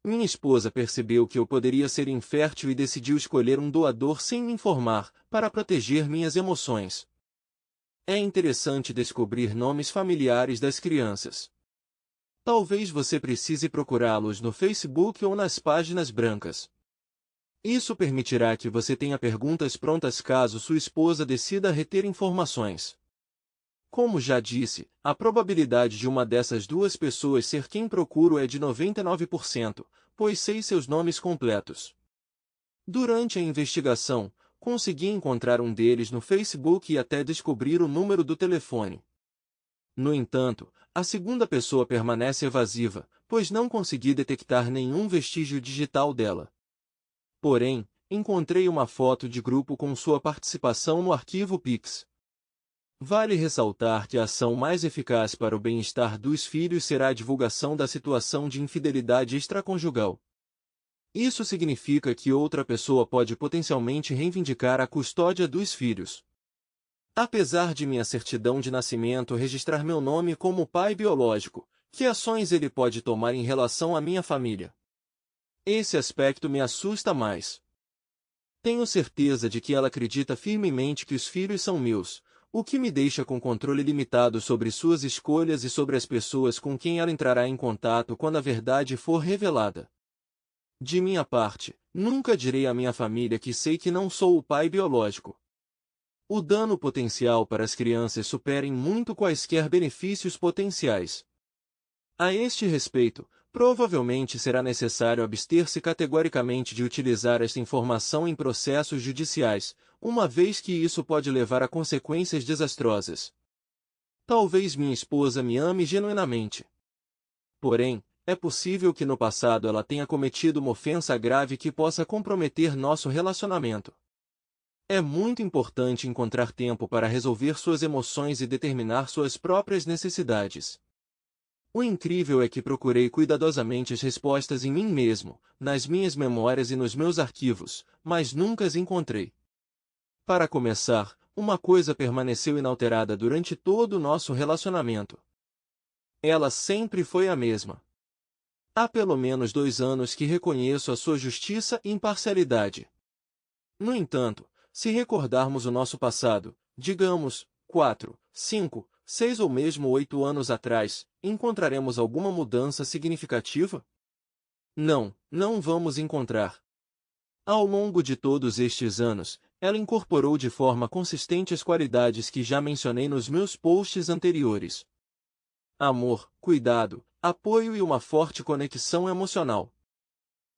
Minha esposa percebeu que eu poderia ser infértil e decidiu escolher um doador sem me informar, para proteger minhas emoções. É interessante descobrir nomes familiares das crianças. Talvez você precise procurá-los no Facebook ou nas páginas brancas. Isso permitirá que você tenha perguntas prontas caso sua esposa decida reter informações. Como já disse, a probabilidade de uma dessas duas pessoas ser quem procuro é de 99%, pois sei seus nomes completos. Durante a investigação, consegui encontrar um deles no Facebook e até descobrir o número do telefone. No entanto, a segunda pessoa permanece evasiva, pois não consegui detectar nenhum vestígio digital dela. Porém, encontrei uma foto de grupo com sua participação no arquivo Pix. Vale ressaltar que a ação mais eficaz para o bem-estar dos filhos será a divulgação da situação de infidelidade extraconjugal. Isso significa que outra pessoa pode potencialmente reivindicar a custódia dos filhos. Apesar de minha certidão de nascimento registrar meu nome como pai biológico, que ações ele pode tomar em relação à minha família? Esse aspecto me assusta mais. Tenho certeza de que ela acredita firmemente que os filhos são meus, o que me deixa com controle limitado sobre suas escolhas e sobre as pessoas com quem ela entrará em contato quando a verdade for revelada. De minha parte, nunca direi à minha família que sei que não sou o pai biológico. O dano potencial para as crianças supera em muito quaisquer benefícios potenciais. A este respeito, provavelmente será necessário abster-se categoricamente de utilizar esta informação em processos judiciais, uma vez que isso pode levar a consequências desastrosas. Talvez minha esposa me ame genuinamente. Porém, é possível que no passado ela tenha cometido uma ofensa grave que possa comprometer nosso relacionamento. É muito importante encontrar tempo para resolver suas emoções e determinar suas próprias necessidades. O incrível é que procurei cuidadosamente as respostas em mim mesmo, nas minhas memórias e nos meus arquivos, mas nunca as encontrei. Para começar, uma coisa permaneceu inalterada durante todo o nosso relacionamento. Ela sempre foi a mesma. Há pelo menos 2 anos que reconheço a sua justiça e imparcialidade. No entanto, se recordarmos o nosso passado, digamos, 4, 5, 6 ou mesmo 8 anos atrás, encontraremos alguma mudança significativa? Não, não vamos encontrar. Ao longo de todos estes anos, ela incorporou de forma consistente as qualidades que já mencionei nos meus posts anteriores. Amor, cuidado, apoio e uma forte conexão emocional.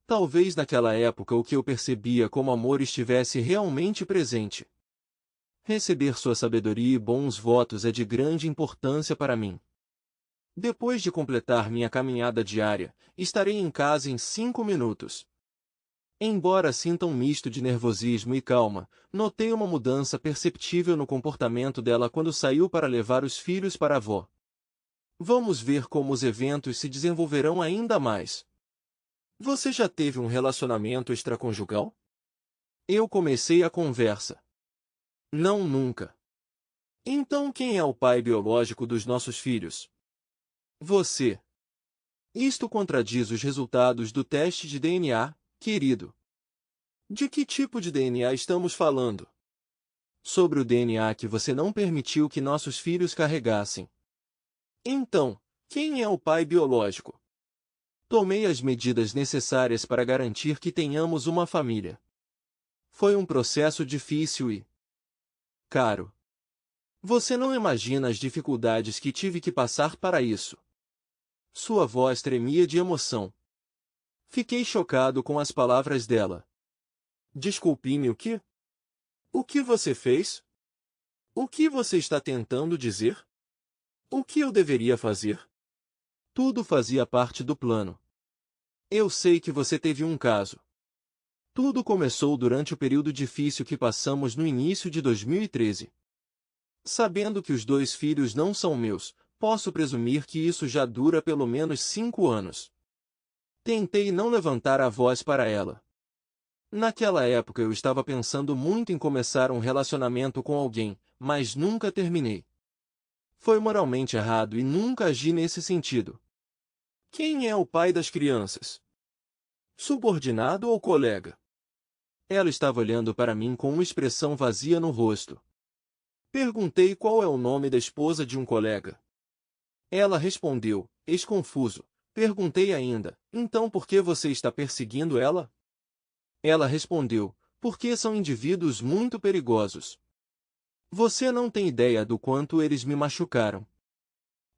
Talvez naquela época o que eu percebia como amor estivesse realmente presente. Receber sua sabedoria e bons votos é de grande importância para mim. Depois de completar minha caminhada diária, estarei em casa em 5 minutos. Embora sinta um misto de nervosismo e calma, notei uma mudança perceptível no comportamento dela quando saiu para levar os filhos para a avó. Vamos ver como os eventos se desenvolverão ainda mais. Você já teve um relacionamento extraconjugal? Eu comecei a conversa. Não, nunca. Então quem é o pai biológico dos nossos filhos? Você. Isto contradiz os resultados do teste de DNA, querido. De que tipo de DNA estamos falando? Sobre o DNA que você não permitiu que nossos filhos carregassem. Então, quem é o pai biológico? Tomei as medidas necessárias para garantir que tenhamos uma família. Foi um processo difícil e caro. Você não imagina as dificuldades que tive que passar para isso. Sua voz tremia de emoção. Fiquei chocado com as palavras dela. Desculpe-me o quê? O que você fez? O que você está tentando dizer? O que eu deveria fazer? Tudo fazia parte do plano. Eu sei que você teve um caso. Tudo começou durante o período difícil que passamos no início de 2013. Sabendo que os 2 filhos não são meus, posso presumir que isso já dura pelo menos 5 anos. Tentei não levantar a voz para ela. Naquela época eu estava pensando muito em começar um relacionamento com alguém, mas nunca terminei. Foi moralmente errado e nunca agi nesse sentido. Quem é o pai das crianças? Subordinado ou colega? Ela estava olhando para mim com uma expressão vazia no rosto. Perguntei qual é o nome da esposa de um colega. Ela respondeu, ex-confuso. Perguntei ainda, então por que você está perseguindo ela? Ela respondeu, porque são indivíduos muito perigosos. Você não tem ideia do quanto eles me machucaram.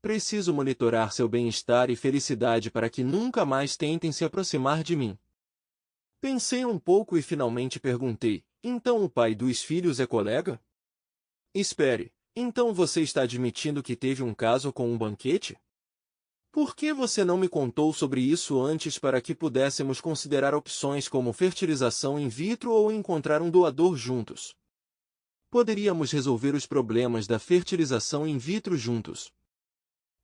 Preciso monitorar seu bem-estar e felicidade para que nunca mais tentem se aproximar de mim. Pensei um pouco e finalmente perguntei, então o pai dos filhos é colega? Espere, então você está admitindo que teve um caso com um banquete? Por que você não me contou sobre isso antes para que pudéssemos considerar opções como fertilização in vitro ou encontrar um doador juntos? Poderíamos resolver os problemas da fertilização in vitro juntos.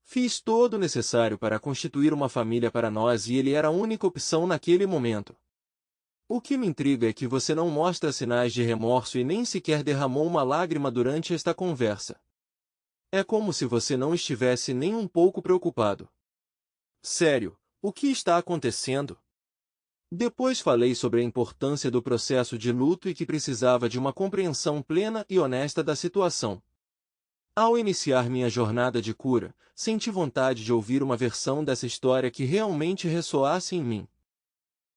Fiz todo o necessário para constituir uma família para nós e ele era a única opção naquele momento. O que me intriga é que você não mostra sinais de remorso e nem sequer derramou uma lágrima durante esta conversa. É como se você não estivesse nem um pouco preocupado. Sério, o que está acontecendo? Depois falei sobre a importância do processo de luto e que precisava de uma compreensão plena e honesta da situação. Ao iniciar minha jornada de cura, senti vontade de ouvir uma versão dessa história que realmente ressoasse em mim.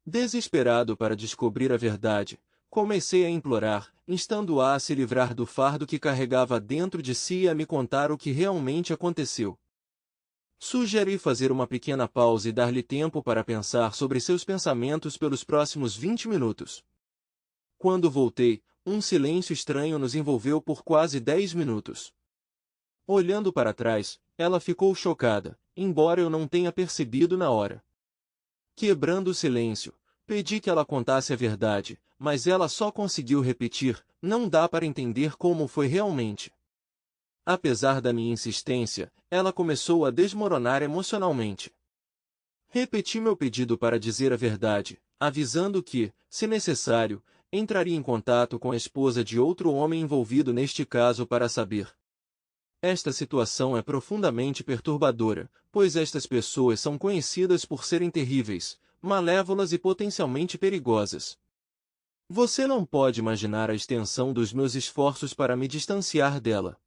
Desesperado para descobrir a verdade, comecei a implorar, instando-a a se livrar do fardo que carregava dentro de si e a me contar o que realmente aconteceu. Sugeri fazer uma pequena pausa e dar-lhe tempo para pensar sobre seus pensamentos pelos próximos 20 minutos. Quando voltei, um silêncio estranho nos envolveu por quase 10 minutos. Olhando para trás, ela ficou chocada, embora eu não tenha percebido na hora. Quebrando o silêncio, pedi que ela contasse a verdade, mas ela só conseguiu repetir: "Não dá para entender como foi realmente." Apesar da minha insistência, ela começou a desmoronar emocionalmente. Repeti meu pedido para dizer a verdade, avisando que, se necessário, entraria em contato com a esposa de outro homem envolvido neste caso para saber. Esta situação é profundamente perturbadora, pois estas pessoas são conhecidas por serem terríveis, malévolas e potencialmente perigosas. Você não pode imaginar a extensão dos meus esforços para me distanciar dela.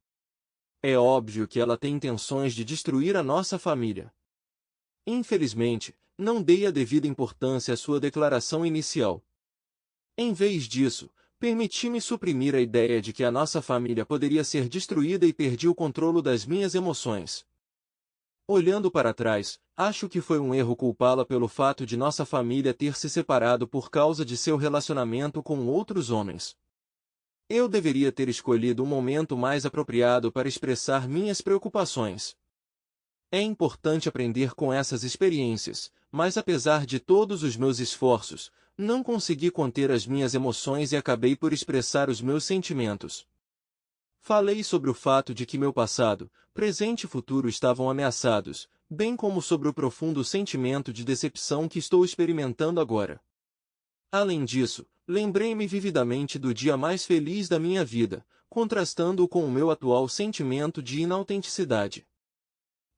É óbvio que ela tem intenções de destruir a nossa família. Infelizmente, não dei a devida importância à sua declaração inicial. Em vez disso, permiti-me suprimir a ideia de que a nossa família poderia ser destruída e perdi o controle das minhas emoções. Olhando para trás, acho que foi um erro culpá-la pelo fato de nossa família ter se separado por causa de seu relacionamento com outros homens. Eu deveria ter escolhido um momento mais apropriado para expressar minhas preocupações. É importante aprender com essas experiências, mas apesar de todos os meus esforços, não consegui conter as minhas emoções e acabei por expressar os meus sentimentos. Falei sobre o fato de que meu passado, presente e futuro estavam ameaçados, bem como sobre o profundo sentimento de decepção que estou experimentando agora. Além disso, lembrei-me vividamente do dia mais feliz da minha vida, contrastando-o com o meu atual sentimento de inautenticidade.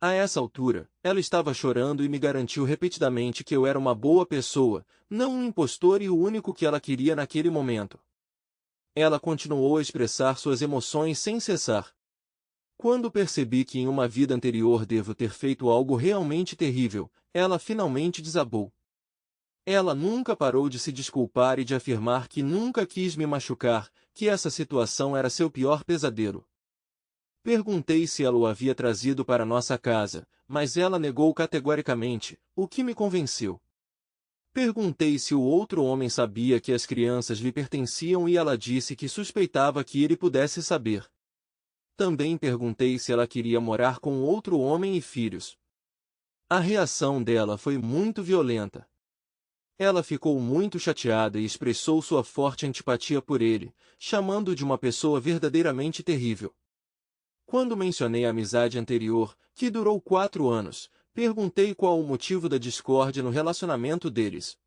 A essa altura, ela estava chorando e me garantiu repetidamente que eu era uma boa pessoa, não um impostor e o único que ela queria naquele momento. Ela continuou a expressar suas emoções sem cessar. Quando percebi que em uma vida anterior devo ter feito algo realmente terrível, ela finalmente desabou. Ela nunca parou de se desculpar e de afirmar que nunca quis me machucar, que essa situação era seu pior pesadelo. Perguntei se ela o havia trazido para nossa casa, mas ela negou categoricamente, o que me convenceu. Perguntei se o outro homem sabia que as crianças lhe pertenciam e ela disse que suspeitava que ele pudesse saber. Também perguntei se ela queria morar com outro homem e filhos. A reação dela foi muito violenta. Ela ficou muito chateada e expressou sua forte antipatia por ele, chamando-o de uma pessoa verdadeiramente terrível. Quando mencionei a amizade anterior, que durou 4 anos, perguntei qual o motivo da discórdia no relacionamento deles.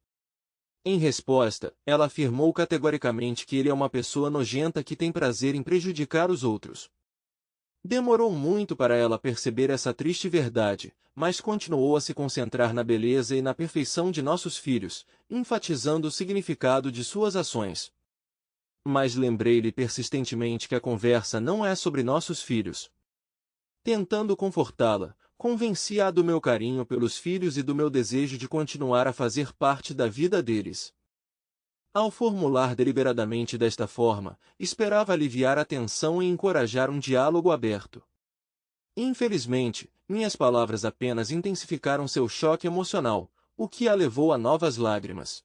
Em resposta, ela afirmou categoricamente que ele é uma pessoa nojenta que tem prazer em prejudicar os outros. Demorou muito para ela perceber essa triste verdade, mas continuou a se concentrar na beleza e na perfeição de nossos filhos, enfatizando o significado de suas ações. Mas lembrei-lhe persistentemente que a conversa não é sobre nossos filhos. Tentando confortá-la, convenci-a do meu carinho pelos filhos e do meu desejo de continuar a fazer parte da vida deles. Ao formular deliberadamente desta forma, esperava aliviar a tensão e encorajar um diálogo aberto. Infelizmente, minhas palavras apenas intensificaram seu choque emocional, o que a levou a novas lágrimas.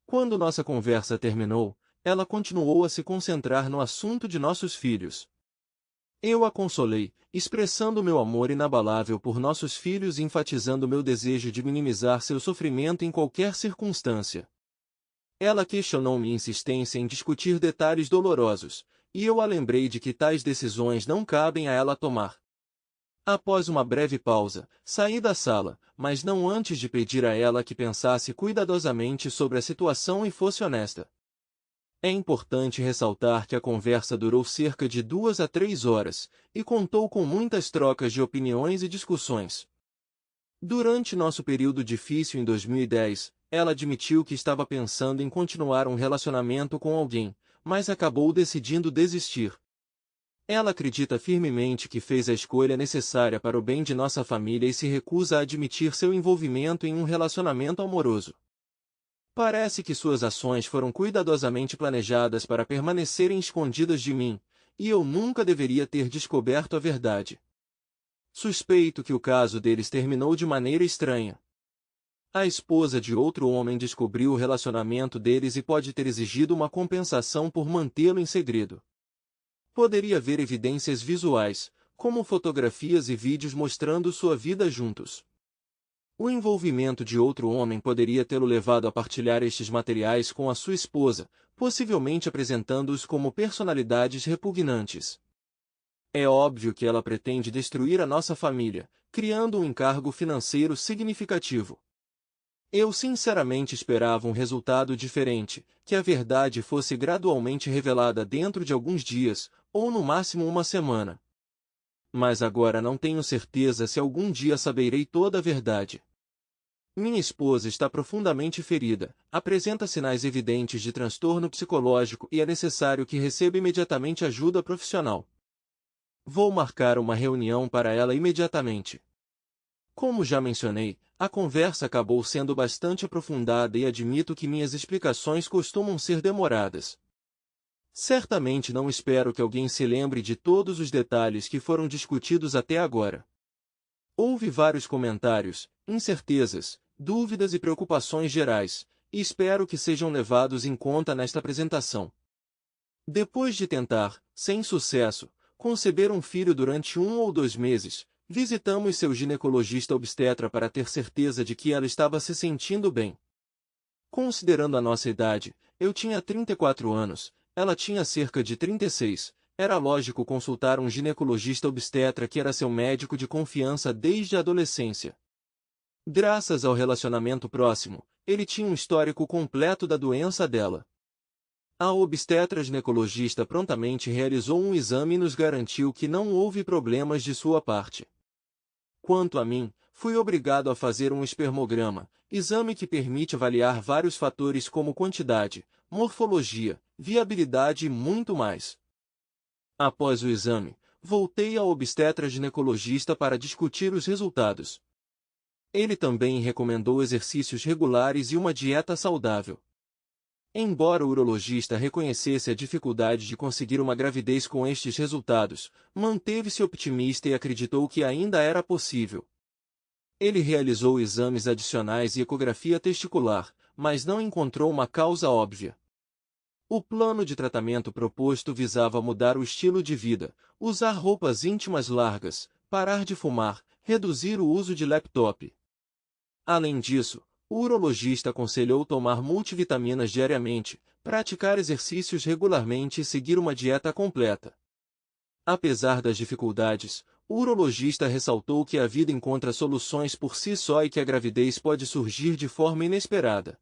Quando nossa conversa terminou, ela continuou a se concentrar no assunto de nossos filhos. Eu a consolei, expressando meu amor inabalável por nossos filhos e enfatizando meu desejo de minimizar seu sofrimento em qualquer circunstância. Ela questionou minha insistência em discutir detalhes dolorosos, e eu a lembrei de que tais decisões não cabem a ela tomar. Após uma breve pausa, saí da sala, mas não antes de pedir a ela que pensasse cuidadosamente sobre a situação e fosse honesta. É importante ressaltar que a conversa durou cerca de 2 a 3 horas, e contou com muitas trocas de opiniões e discussões. Durante nosso período difícil em 2010, ela admitiu que estava pensando em continuar um relacionamento com alguém, mas acabou decidindo desistir. Ela acredita firmemente que fez a escolha necessária para o bem de nossa família e se recusa a admitir seu envolvimento em um relacionamento amoroso. Parece que suas ações foram cuidadosamente planejadas para permanecerem escondidas de mim, e eu nunca deveria ter descoberto a verdade. Suspeito que o caso deles terminou de maneira estranha. A esposa de outro homem descobriu o relacionamento deles e pode ter exigido uma compensação por mantê-lo em segredo. Poderia haver evidências visuais, como fotografias e vídeos mostrando sua vida juntos. O envolvimento de outro homem poderia tê-lo levado a partilhar estes materiais com a sua esposa, possivelmente apresentando-os como personalidades repugnantes. É óbvio que ela pretende destruir a nossa família, criando um encargo financeiro significativo. Eu sinceramente esperava um resultado diferente, que a verdade fosse gradualmente revelada dentro de alguns dias, ou no máximo uma semana. Mas agora não tenho certeza se algum dia saberei toda a verdade. Minha esposa está profundamente ferida, apresenta sinais evidentes de transtorno psicológico e é necessário que receba imediatamente ajuda profissional. Vou marcar uma reunião para ela imediatamente. Como já mencionei, a conversa acabou sendo bastante aprofundada e admito que minhas explicações costumam ser demoradas. Certamente não espero que alguém se lembre de todos os detalhes que foram discutidos até agora. Houve vários comentários, incertezas, dúvidas e preocupações gerais, e espero que sejam levados em conta nesta apresentação. Depois de tentar, sem sucesso, conceber um filho durante 1 ou 2 meses, visitamos seu ginecologista obstetra para ter certeza de que ela estava se sentindo bem. Considerando a nossa idade, eu tinha 34 anos, ela tinha cerca de 36, era lógico consultar um ginecologista obstetra que era seu médico de confiança desde a adolescência. Graças ao relacionamento próximo, ele tinha um histórico completo da doença dela. A obstetra ginecologista prontamente realizou um exame e nos garantiu que não houve problemas de sua parte. Quanto a mim, fui obrigado a fazer um espermograma, exame que permite avaliar vários fatores como quantidade, morfologia, viabilidade e muito mais. Após o exame, voltei ao obstetra ginecologista para discutir os resultados. Ele também recomendou exercícios regulares e uma dieta saudável. Embora o urologista reconhecesse a dificuldade de conseguir uma gravidez com estes resultados, manteve-se otimista e acreditou que ainda era possível. Ele realizou exames adicionais e ecografia testicular, mas não encontrou uma causa óbvia. O plano de tratamento proposto visava mudar o estilo de vida, usar roupas íntimas largas, parar de fumar, reduzir o uso de laptop. Além disso, o urologista aconselhou tomar multivitaminas diariamente, praticar exercícios regularmente e seguir uma dieta completa. Apesar das dificuldades, o urologista ressaltou que a vida encontra soluções por si só e que a gravidez pode surgir de forma inesperada.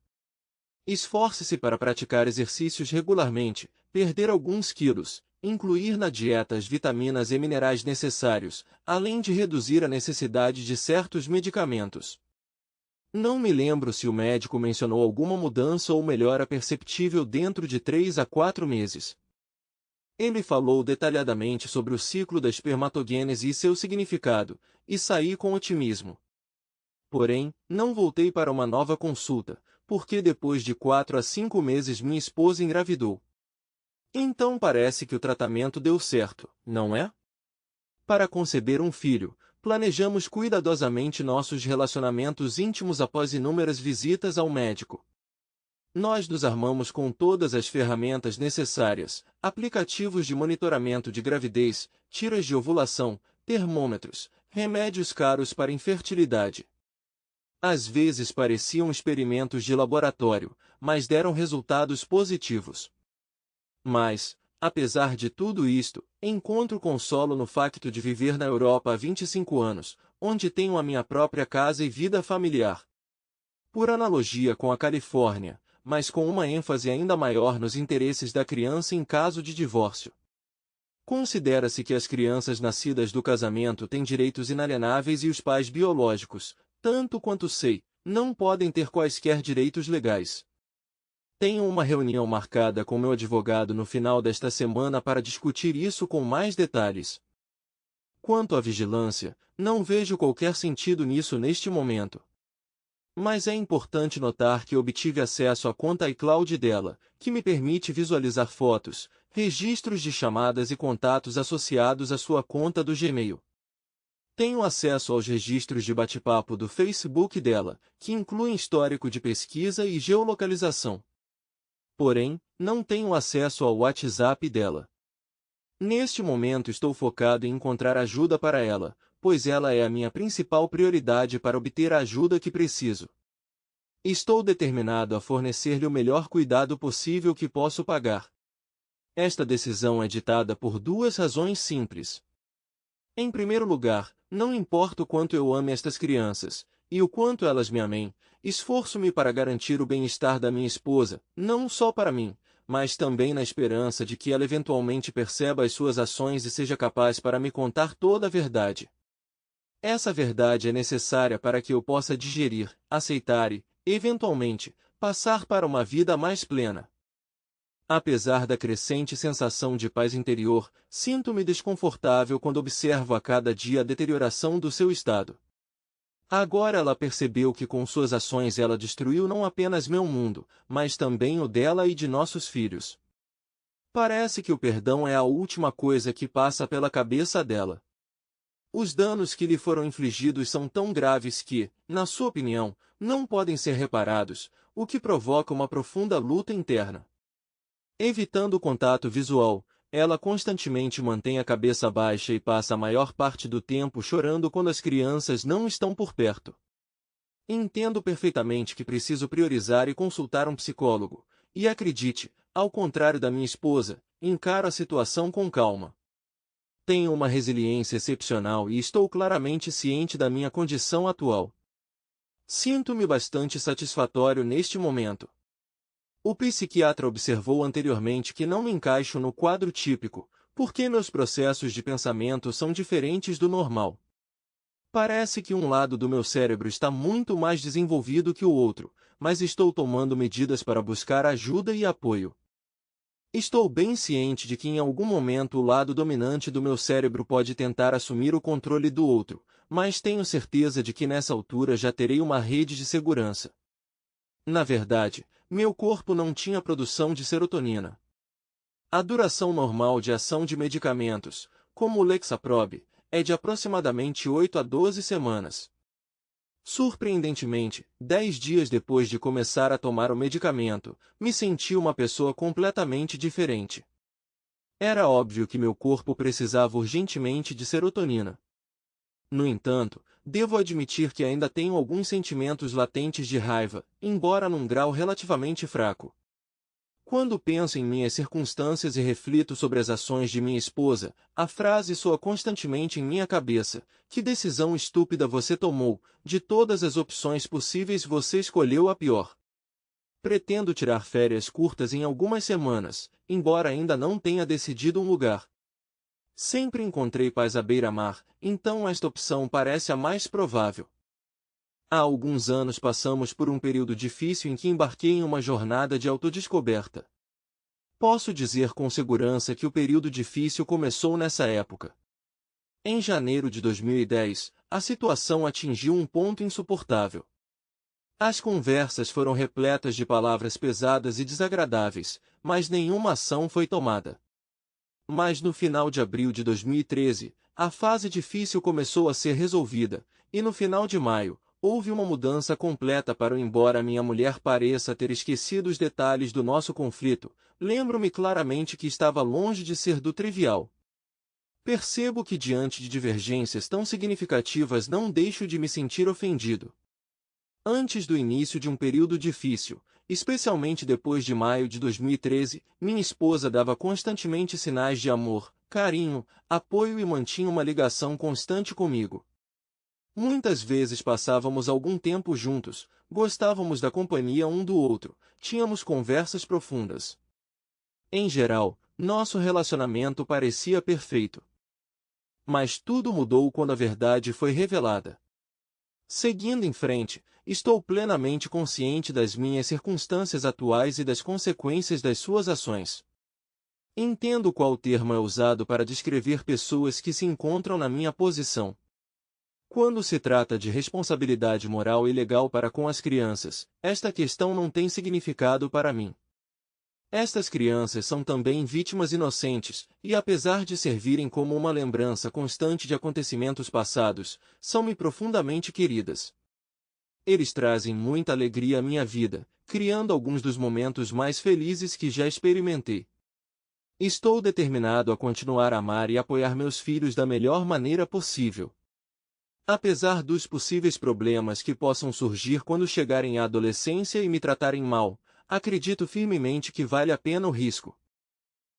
Esforce-se para praticar exercícios regularmente, perder alguns quilos, incluir na dieta as vitaminas e minerais necessários, além de reduzir a necessidade de certos medicamentos. Não me lembro se o médico mencionou alguma mudança ou melhora perceptível dentro de 3 a 4 meses. Ele falou detalhadamente sobre o ciclo da espermatogênese e seu significado, e saí com otimismo. Porém, não voltei para uma nova consulta, porque depois de 4 a 5 meses minha esposa engravidou. Então parece que o tratamento deu certo, não é? Para conceber um filho, planejamos cuidadosamente nossos relacionamentos íntimos após inúmeras visitas ao médico. Nós nos armamos com todas as ferramentas necessárias, aplicativos de monitoramento de gravidez, tiras de ovulação, termômetros, remédios caros para infertilidade. Às vezes pareciam experimentos de laboratório, mas deram resultados positivos. Mas, apesar de tudo isto, encontro consolo no facto de viver na Europa há 25 anos, onde tenho a minha própria casa e vida familiar. Por analogia com a Califórnia, mas com uma ênfase ainda maior nos interesses da criança em caso de divórcio. Considera-se que as crianças nascidas do casamento têm direitos inalienáveis e os pais biológicos, tanto quanto sei, não podem ter quaisquer direitos legais. Tenho uma reunião marcada com meu advogado no final desta semana para discutir isso com mais detalhes. Quanto à vigilância, não vejo qualquer sentido nisso neste momento. Mas é importante notar que obtive acesso à conta iCloud dela, que me permite visualizar fotos, registros de chamadas e contatos associados à sua conta do Gmail. Tenho acesso aos registros de bate-papo do Facebook dela, que incluem histórico de pesquisa e geolocalização. Porém, não tenho acesso ao WhatsApp dela. Neste momento estou focado em encontrar ajuda para ela, pois ela é a minha principal prioridade para obter a ajuda que preciso. Estou determinado a fornecer-lhe o melhor cuidado possível que posso pagar. Esta decisão é ditada por duas razões simples. Em primeiro lugar, não importa o quanto eu ame estas crianças, e o quanto elas me amem, esforço-me para garantir o bem-estar da minha esposa, não só para mim, mas também na esperança de que ela eventualmente perceba as suas ações e seja capaz para me contar toda a verdade. Essa verdade é necessária para que eu possa digerir, aceitar e, eventualmente, passar para uma vida mais plena. Apesar da crescente sensação de paz interior, sinto-me desconfortável quando observo a cada dia a deterioração do seu estado. Agora ela percebeu que com suas ações ela destruiu não apenas meu mundo, mas também o dela e de nossos filhos. Parece que o perdão é a última coisa que passa pela cabeça dela. Os danos que lhe foram infligidos são tão graves que, na sua opinião, não podem ser reparados, o que provoca uma profunda luta interna. Evitando o contato visual, ela constantemente mantém a cabeça baixa e passa a maior parte do tempo chorando quando as crianças não estão por perto. Entendo perfeitamente que preciso priorizar e consultar um psicólogo, e acredite, ao contrário da minha esposa, encaro a situação com calma. Tenho uma resiliência excepcional e estou claramente ciente da minha condição atual. Sinto-me bastante satisfatório neste momento. O psiquiatra observou anteriormente que não me encaixo no quadro típico, porque meus processos de pensamento são diferentes do normal. Parece que um lado do meu cérebro está muito mais desenvolvido que o outro, mas estou tomando medidas para buscar ajuda e apoio. Estou bem ciente de que em algum momento o lado dominante do meu cérebro pode tentar assumir o controle do outro, mas tenho certeza de que nessa altura já terei uma rede de segurança. Na verdade, meu corpo não tinha produção de serotonina. A duração normal de ação de medicamentos, como o Lexapro, é de aproximadamente 8 a 12 semanas. Surpreendentemente, 10 dias depois de começar a tomar o medicamento, me senti uma pessoa completamente diferente. Era óbvio que meu corpo precisava urgentemente de serotonina. No entanto, devo admitir que ainda tenho alguns sentimentos latentes de raiva, embora num grau relativamente fraco. Quando penso em minhas circunstâncias e reflito sobre as ações de minha esposa, a frase soa constantemente em minha cabeça: que decisão estúpida você tomou, de todas as opções possíveis você escolheu a pior. Pretendo tirar férias curtas em algumas semanas, embora ainda não tenha decidido um lugar. Sempre encontrei paz à beira-mar, então esta opção parece a mais provável. Há alguns anos passamos por um período difícil em que embarquei em uma jornada de autodescoberta. Posso dizer com segurança que o período difícil começou nessa época. Em janeiro de 2010, a situação atingiu um ponto insuportável. As conversas foram repletas de palavras pesadas e desagradáveis, mas nenhuma ação foi tomada. Mas no final de abril de 2013, a fase difícil começou a ser resolvida, e no final de maio, houve uma mudança completa para embora minha mulher pareça ter esquecido os detalhes do nosso conflito, lembro-me claramente que estava longe de ser do trivial. Percebo que diante de divergências tão significativas não deixo de me sentir ofendido. Antes do início de um período difícil, especialmente depois de maio de 2013, minha esposa dava constantemente sinais de amor, carinho, apoio e mantinha uma ligação constante comigo. Muitas vezes passávamos algum tempo juntos, gostávamos da companhia um do outro, tínhamos conversas profundas. Em geral, nosso relacionamento parecia perfeito. Mas tudo mudou quando a verdade foi revelada. Seguindo em frente, estou plenamente consciente das minhas circunstâncias atuais e das consequências das suas ações. Entendo qual termo é usado para descrever pessoas que se encontram na minha posição. Quando se trata de responsabilidade moral e legal para com as crianças, esta questão não tem significado para mim. Estas crianças são também vítimas inocentes, e apesar de servirem como uma lembrança constante de acontecimentos passados, são-me profundamente queridas. Eles trazem muita alegria à minha vida, criando alguns dos momentos mais felizes que já experimentei. Estou determinado a continuar a amar e apoiar meus filhos da melhor maneira possível. Apesar dos possíveis problemas que possam surgir quando chegarem à adolescência e me tratarem mal, acredito firmemente que vale a pena o risco.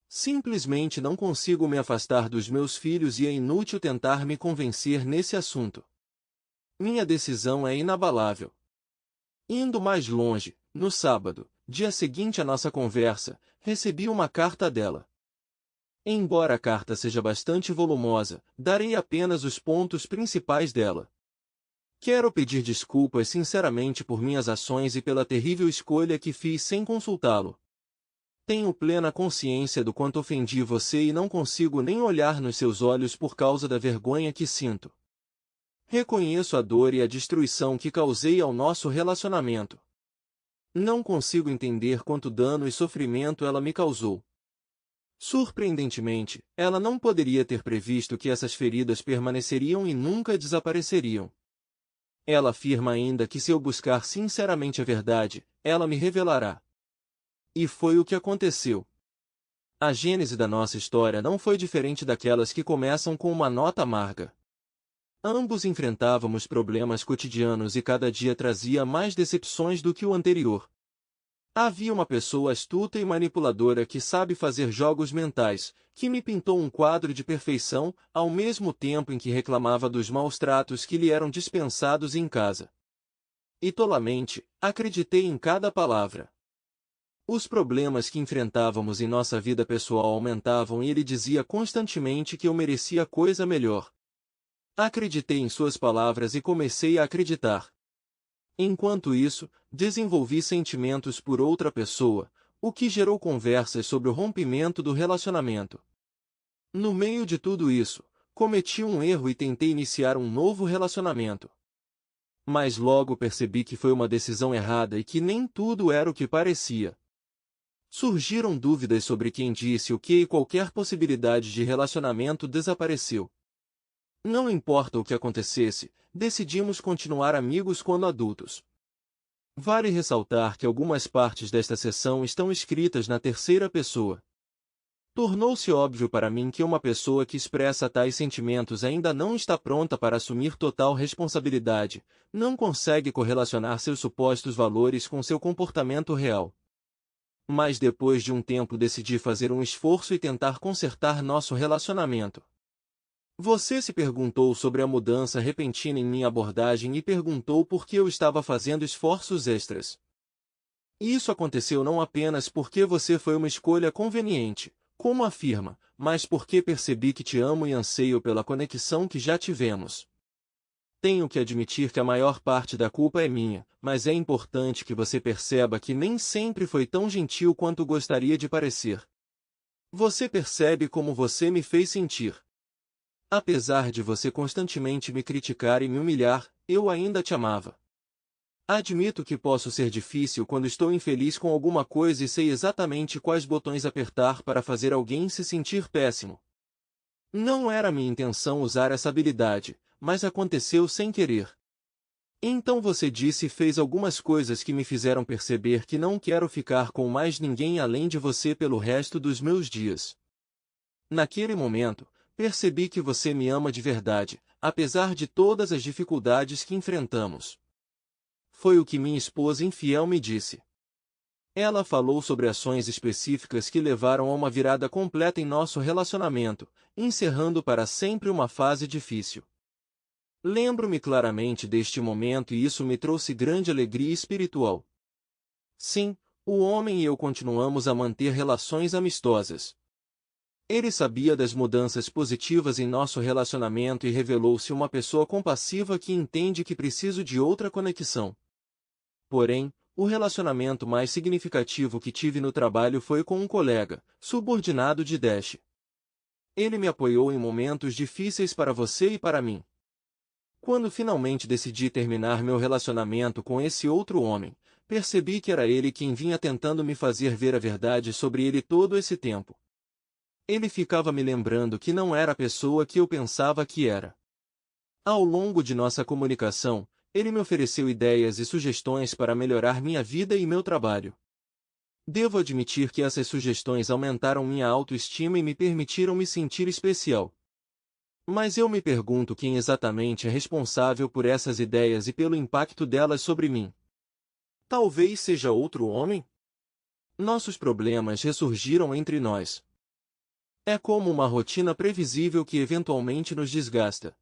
Simplesmente não consigo me afastar dos meus filhos e é inútil tentar me convencer nesse assunto. Minha decisão é inabalável. Indo mais longe, no sábado, dia seguinte à nossa conversa, recebi uma carta dela. Embora a carta seja bastante volumosa, darei apenas os pontos principais dela. Quero pedir desculpas sinceramente por minhas ações e pela terrível escolha que fiz sem consultá-lo. Tenho plena consciência do quanto ofendi você e não consigo nem olhar nos seus olhos por causa da vergonha que sinto. Reconheço a dor e a destruição que causei ao nosso relacionamento. Não consigo entender quanto dano e sofrimento ela me causou. Surpreendentemente, ela não poderia ter previsto que essas feridas permaneceriam e nunca desapareceriam. Ela afirma ainda que se eu buscar sinceramente a verdade, ela me revelará. E foi o que aconteceu. A gênese da nossa história não foi diferente daquelas que começam com uma nota amarga. Ambos enfrentávamos problemas cotidianos e cada dia trazia mais decepções do que o anterior. Havia uma pessoa astuta e manipuladora que sabe fazer jogos mentais, que me pintou um quadro de perfeição, ao mesmo tempo em que reclamava dos maus tratos que lhe eram dispensados em casa. E tolamente, acreditei em cada palavra. Os problemas que enfrentávamos em nossa vida pessoal aumentavam e ele dizia constantemente que eu merecia coisa melhor. Acreditei em suas palavras e comecei a acreditar. Enquanto isso, desenvolvi sentimentos por outra pessoa, o que gerou conversas sobre o rompimento do relacionamento. No meio de tudo isso, cometi um erro e tentei iniciar um novo relacionamento. Mas logo percebi que foi uma decisão errada e que nem tudo era o que parecia. Surgiram dúvidas sobre quem disse o que e qualquer possibilidade de relacionamento desapareceu. Não importa o que acontecesse, decidimos continuar amigos quando adultos. Vale ressaltar que algumas partes desta seção estão escritas na terceira pessoa. Tornou-se óbvio para mim que uma pessoa que expressa tais sentimentos ainda não está pronta para assumir total responsabilidade, não consegue correlacionar seus supostos valores com seu comportamento real. Mas depois de um tempo decidi fazer um esforço e tentar consertar nosso relacionamento. Você se perguntou sobre a mudança repentina em minha abordagem e perguntou por que eu estava fazendo esforços extras. Isso aconteceu não apenas porque você foi uma escolha conveniente, como afirma, mas porque percebi que te amo e anseio pela conexão que já tivemos. Tenho que admitir que a maior parte da culpa é minha, mas é importante que você perceba que nem sempre foi tão gentil quanto gostaria de parecer. Você percebe como você me fez sentir. Apesar de você constantemente me criticar e me humilhar, eu ainda te amava. Admito que posso ser difícil quando estou infeliz com alguma coisa e sei exatamente quais botões apertar para fazer alguém se sentir péssimo. Não era minha intenção usar essa habilidade, mas aconteceu sem querer. Então você disse e fez algumas coisas que me fizeram perceber que não quero ficar com mais ninguém além de você pelo resto dos meus dias. Naquele momento, percebi que você me ama de verdade, apesar de todas as dificuldades que enfrentamos. Foi o que minha esposa infiel me disse. Ela falou sobre ações específicas que levaram a uma virada completa em nosso relacionamento, encerrando para sempre uma fase difícil. Lembro-me claramente deste momento e isso me trouxe grande alegria espiritual. Sim, o homem e eu continuamos a manter relações amistosas. Ele sabia das mudanças positivas em nosso relacionamento e revelou-se uma pessoa compassiva que entende que preciso de outra conexão. Porém, o relacionamento mais significativo que tive no trabalho foi com um colega, subordinado de Dash. Ele me apoiou em momentos difíceis para você e para mim. Quando finalmente decidi terminar meu relacionamento com esse outro homem, percebi que era ele quem vinha tentando me fazer ver a verdade sobre ele todo esse tempo. Ele ficava me lembrando que não era a pessoa que eu pensava que era. Ao longo de nossa comunicação, ele me ofereceu ideias e sugestões para melhorar minha vida e meu trabalho. Devo admitir que essas sugestões aumentaram minha autoestima e me permitiram me sentir especial. Mas eu me pergunto quem exatamente é responsável por essas ideias e pelo impacto delas sobre mim. Talvez seja outro homem? Nossos problemas ressurgiram entre nós. É como uma rotina previsível que eventualmente nos desgasta.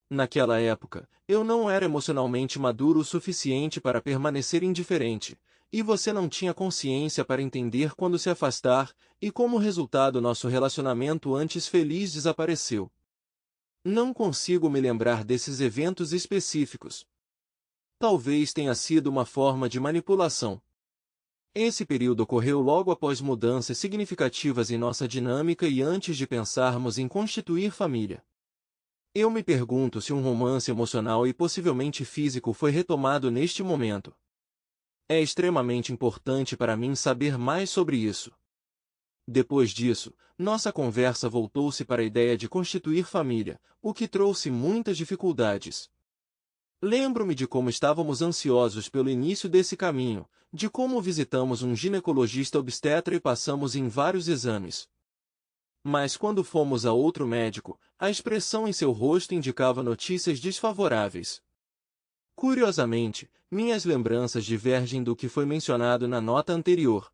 Naquela época, eu não era emocionalmente maduro o suficiente para permanecer indiferente, e você não tinha consciência para entender quando se afastar, e como resultado nosso relacionamento antes feliz desapareceu. Não consigo me lembrar desses eventos específicos. Talvez tenha sido uma forma de manipulação. Esse período ocorreu logo após mudanças significativas em nossa dinâmica e antes de pensarmos em constituir família. Eu me pergunto se um romance emocional e possivelmente físico foi retomado neste momento. É extremamente importante para mim saber mais sobre isso. Depois disso, nossa conversa voltou-se para a ideia de constituir família, o que trouxe muitas dificuldades. Lembro-me de como estávamos ansiosos pelo início desse caminho, de como visitamos um ginecologista obstetra e passamos em vários exames. Mas quando fomos a outro médico, a expressão em seu rosto indicava notícias desfavoráveis. Curiosamente, minhas lembranças divergem do que foi mencionado na nota anterior.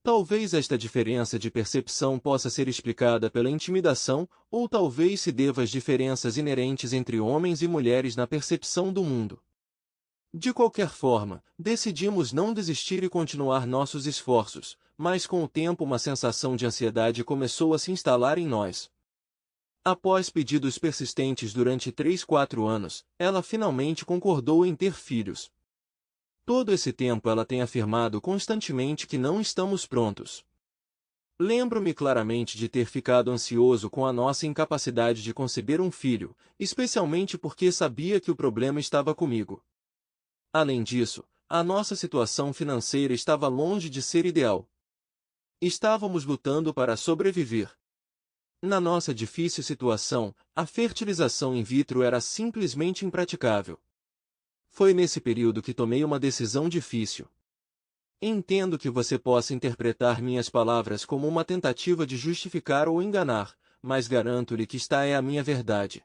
Talvez esta diferença de percepção possa ser explicada pela intimidação, ou talvez se deva às diferenças inerentes entre homens e mulheres na percepção do mundo. De qualquer forma, decidimos não desistir e continuar nossos esforços, mas com o tempo uma sensação de ansiedade começou a se instalar em nós. Após pedidos persistentes durante 3-4 anos, ela finalmente concordou em ter filhos. Todo esse tempo ela tem afirmado constantemente que não estamos prontos. Lembro-me claramente de ter ficado ansioso com a nossa incapacidade de conceber um filho, especialmente porque sabia que o problema estava comigo. Além disso, a nossa situação financeira estava longe de ser ideal. Estávamos lutando para sobreviver. Na nossa difícil situação, a fertilização in vitro era simplesmente impraticável. Foi nesse período que tomei uma decisão difícil. Entendo que você possa interpretar minhas palavras como uma tentativa de justificar ou enganar, mas garanto-lhe que esta é a minha verdade.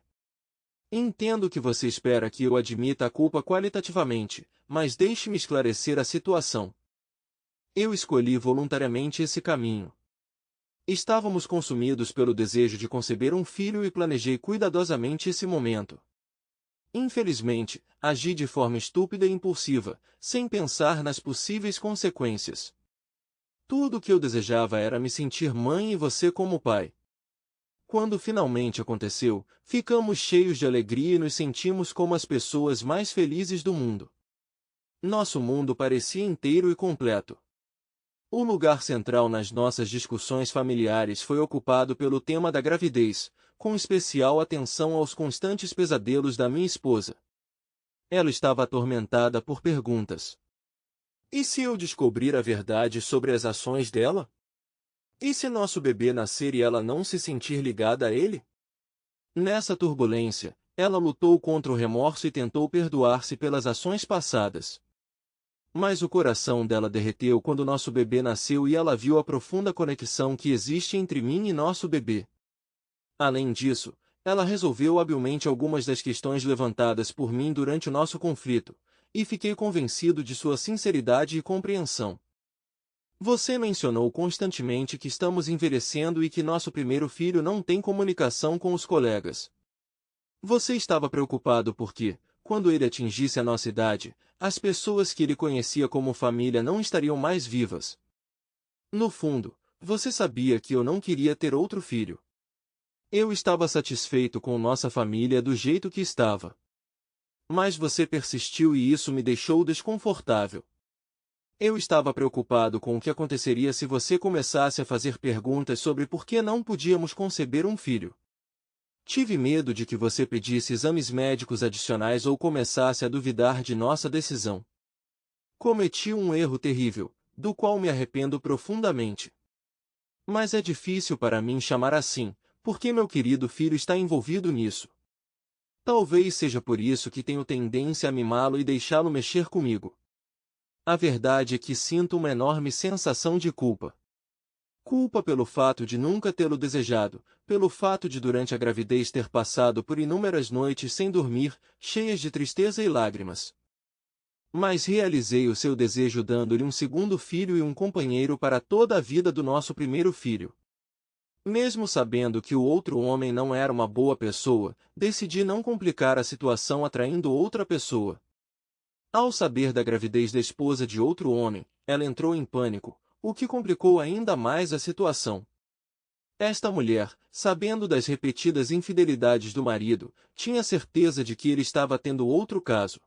Entendo que você espera que eu admita a culpa qualitativamente, mas deixe-me esclarecer a situação. Eu escolhi voluntariamente esse caminho. Estávamos consumidos pelo desejo de conceber um filho e planejei cuidadosamente esse momento. Infelizmente, agi de forma estúpida e impulsiva, sem pensar nas possíveis consequências. Tudo o que eu desejava era me sentir mãe e você como pai. Quando finalmente aconteceu, ficamos cheios de alegria e nos sentimos como as pessoas mais felizes do mundo. Nosso mundo parecia inteiro e completo. O lugar central nas nossas discussões familiares foi ocupado pelo tema da gravidez, com especial atenção aos constantes pesadelos da minha esposa. Ela estava atormentada por perguntas. E se eu descobrir a verdade sobre as ações dela? E se nosso bebê nascer e ela não se sentir ligada a ele? Nessa turbulência, ela lutou contra o remorso e tentou perdoar-se pelas ações passadas. Mas o coração dela derreteu quando nosso bebê nasceu e ela viu a profunda conexão que existe entre mim e nosso bebê. Além disso, ela resolveu habilmente algumas das questões levantadas por mim durante o nosso conflito, e fiquei convencido de sua sinceridade e compreensão. Você mencionou constantemente que estamos envelhecendo e que nosso primeiro filho não tem comunicação com os colegas. Você estava preocupado porque, quando ele atingisse a nossa idade, as pessoas que ele conhecia como família não estariam mais vivas. No fundo, Você sabia que eu não queria ter outro filho. Eu estava satisfeito com nossa família do jeito que estava. Mas você persistiu e isso me deixou desconfortável. Eu estava preocupado com o que aconteceria se você começasse a fazer perguntas sobre por que não podíamos conceber um filho. Tive medo de que você pedisse exames médicos adicionais ou começasse a duvidar de nossa decisão. Cometi um erro terrível, do qual me arrependo profundamente. Mas é difícil para mim chamar assim, porque meu querido filho está envolvido nisso. Talvez seja por isso que tenho tendência a mimá-lo e deixá-lo mexer comigo. A verdade é que sinto uma enorme sensação de culpa. Culpa pelo fato de nunca tê-lo desejado, pelo fato de durante a gravidez ter passado por inúmeras noites sem dormir, cheias de tristeza e lágrimas. Mas realizei o seu desejo dando-lhe um segundo filho e um companheiro para toda a vida do nosso primeiro filho. Mesmo sabendo que o outro homem não era uma boa pessoa, decidi não complicar a situação atraindo outra pessoa. Ao saber da gravidez da esposa de outro homem, ela entrou em pânico, o que complicou ainda mais a situação. Esta mulher, sabendo das repetidas infidelidades do marido, tinha certeza de que ele estava tendo outro caso.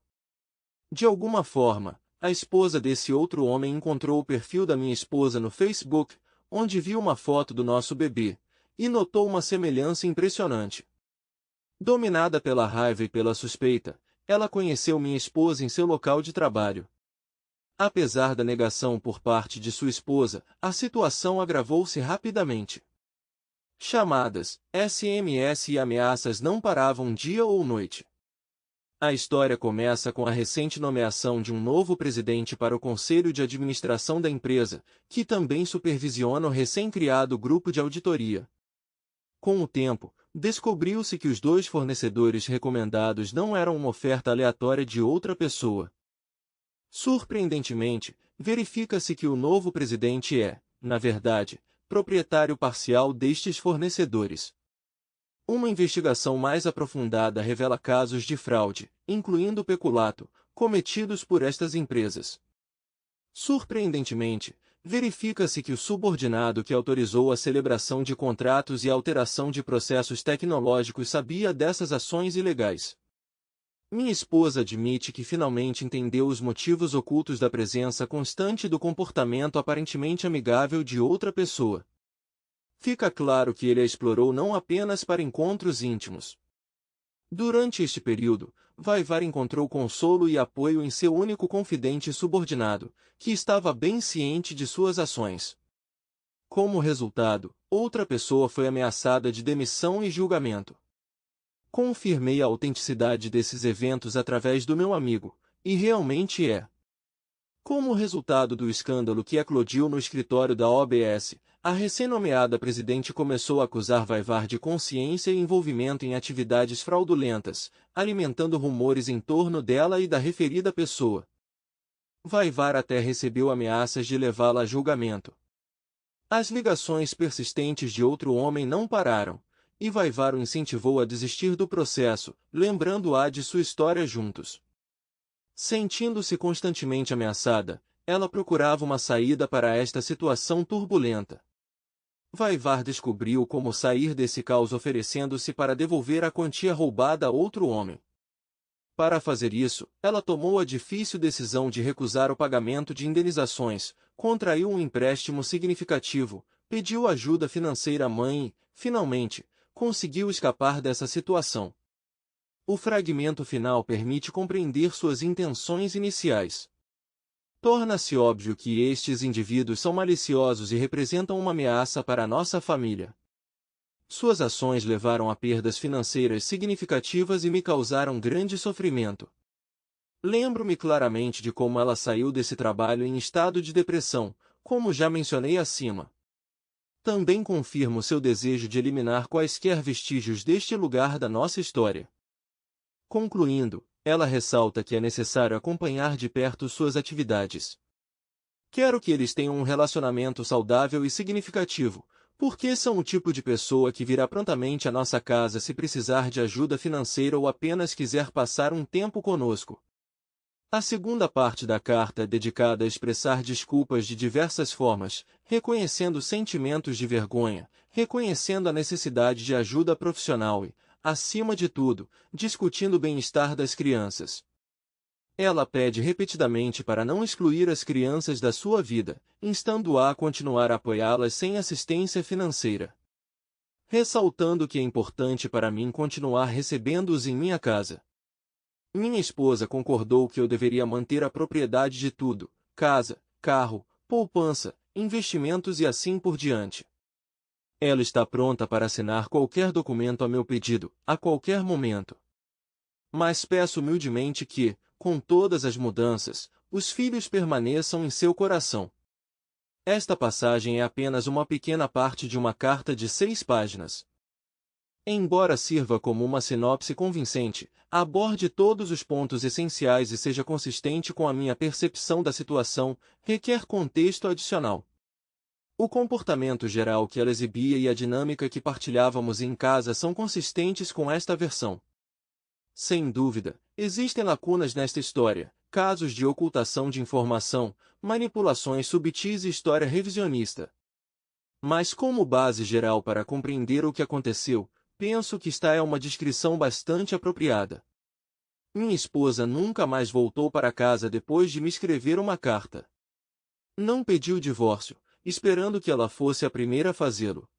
De alguma forma, a esposa desse outro homem encontrou o perfil da minha esposa no Facebook, onde viu uma foto do nosso bebê, e notou uma semelhança impressionante. Dominada pela raiva e pela suspeita, ela conheceu minha esposa em seu local de trabalho. Apesar da negação por parte de sua esposa, a situação agravou-se rapidamente. Chamadas, SMS e ameaças não paravam dia ou noite. A história começa com a recente nomeação de um novo presidente para o conselho de administração da empresa, que também supervisiona o recém-criado grupo de auditoria. Com o tempo, descobriu-se que os dois fornecedores recomendados não eram uma oferta aleatória de outra pessoa. Surpreendentemente, verifica-se que o novo presidente é, na verdade, proprietário parcial destes fornecedores. Uma investigação mais aprofundada revela casos de fraude, incluindo peculato, cometidos por estas empresas. Surpreendentemente, verifica-se que o subordinado que autorizou a celebração de contratos e a alteração de processos tecnológicos sabia dessas ações ilegais. Minha esposa admite que finalmente entendeu os motivos ocultos da presença constante do comportamento aparentemente amigável de outra pessoa. Fica claro que ele a explorou não apenas para encontros íntimos. Durante este período, Vaivar encontrou consolo e apoio em seu único confidente subordinado, que estava bem ciente de suas ações. Como resultado, outra pessoa foi ameaçada de demissão e julgamento. Confirmei a autenticidade desses eventos através do meu amigo, e realmente é. Como resultado do escândalo que eclodiu no escritório da OBS, a recém-nomeada presidente começou a acusar Vaivar de consciência e envolvimento em atividades fraudulentas, alimentando rumores em torno dela e da referida pessoa. Vaivar até recebeu ameaças de levá-la a julgamento. As ligações persistentes de outro homem não pararam, e Vaivar o incentivou a desistir do processo, lembrando-a de sua história juntos. Sentindo-se constantemente ameaçada, ela procurava uma saída para esta situação turbulenta. Vaivar descobriu como sair desse caos oferecendo-se para devolver a quantia roubada a outro homem. Para fazer isso, ela tomou a difícil decisão de recusar o pagamento de indenizações, contraiu um empréstimo significativo, pediu ajuda financeira à mãe e, finalmente, conseguiu escapar dessa situação. O fragmento final permite compreender suas intenções iniciais. Torna-se óbvio que estes indivíduos são maliciosos e representam uma ameaça para a nossa família. Suas ações levaram a perdas financeiras significativas e me causaram grande sofrimento. Lembro-me claramente de como ela saiu desse trabalho em estado de depressão, como já mencionei acima. Também confirmo seu desejo de eliminar quaisquer vestígios deste lugar da nossa história. Concluindo, ela ressalta que é necessário acompanhar de perto suas atividades. Quero que eles tenham um relacionamento saudável e significativo, porque são o tipo de pessoa que virá prontamente à nossa casa se precisar de ajuda financeira ou apenas quiser passar um tempo conosco. A segunda parte da carta é dedicada a expressar desculpas de diversas formas, reconhecendo sentimentos de vergonha, reconhecendo a necessidade de ajuda profissional e, acima de tudo, discutindo o bem-estar das crianças. Ela pede repetidamente para não excluir as crianças da sua vida, instando-a a continuar a apoiá-las sem assistência financeira. Ressaltando que é importante para mim continuar recebendo-os em minha casa. Minha esposa concordou que eu deveria manter a propriedade de tudo, casa, carro, poupança, investimentos e assim por diante. Ela está pronta para assinar qualquer documento a meu pedido, a qualquer momento. Mas peço humildemente que, com todas as mudanças, os filhos permaneçam em seu coração. Esta passagem é apenas uma pequena parte de uma carta de 6 páginas. Embora sirva como uma sinopse convincente, aborde todos os pontos essenciais e seja consistente com a minha percepção da situação, requer contexto adicional. O comportamento geral que ela exibia e a dinâmica que partilhávamos em casa são consistentes com esta versão. Sem dúvida, existem lacunas nesta história, casos de ocultação de informação, manipulações subtis e história revisionista. Mas como base geral para compreender o que aconteceu, penso que esta é uma descrição bastante apropriada. Minha esposa nunca mais voltou para casa depois de me escrever uma carta. Não pediu divórcio, esperando que ela fosse a primeira a fazê-lo.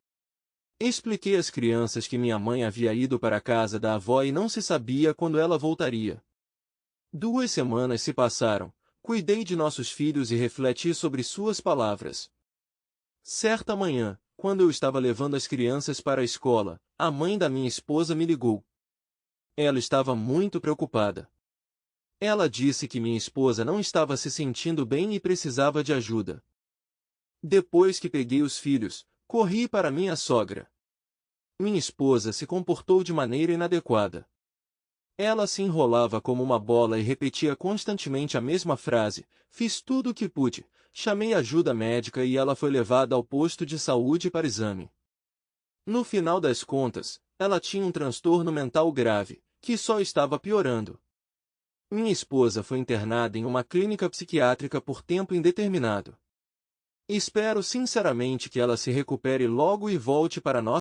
Expliquei às crianças que minha mãe havia ido para a casa da avó e não se sabia quando ela voltaria. 2 semanas se passaram, cuidei de nossos filhos e refleti sobre suas palavras. Certa manhã, quando eu estava levando as crianças para a escola, a mãe da minha esposa me ligou. Ela estava muito preocupada. Ela disse que minha esposa não estava se sentindo bem e precisava de ajuda. Depois que peguei os filhos, corri para minha sogra. Minha esposa se comportou de maneira inadequada. Ela se enrolava como uma bola e repetia constantemente a mesma frase: fiz tudo o que pude, chamei ajuda médica e ela foi levada ao posto de saúde para exame. No final das contas, ela tinha um transtorno mental grave, que só estava piorando. Minha esposa foi internada em uma clínica psiquiátrica por tempo indeterminado. Espero sinceramente que ela se recupere logo e volte para nós.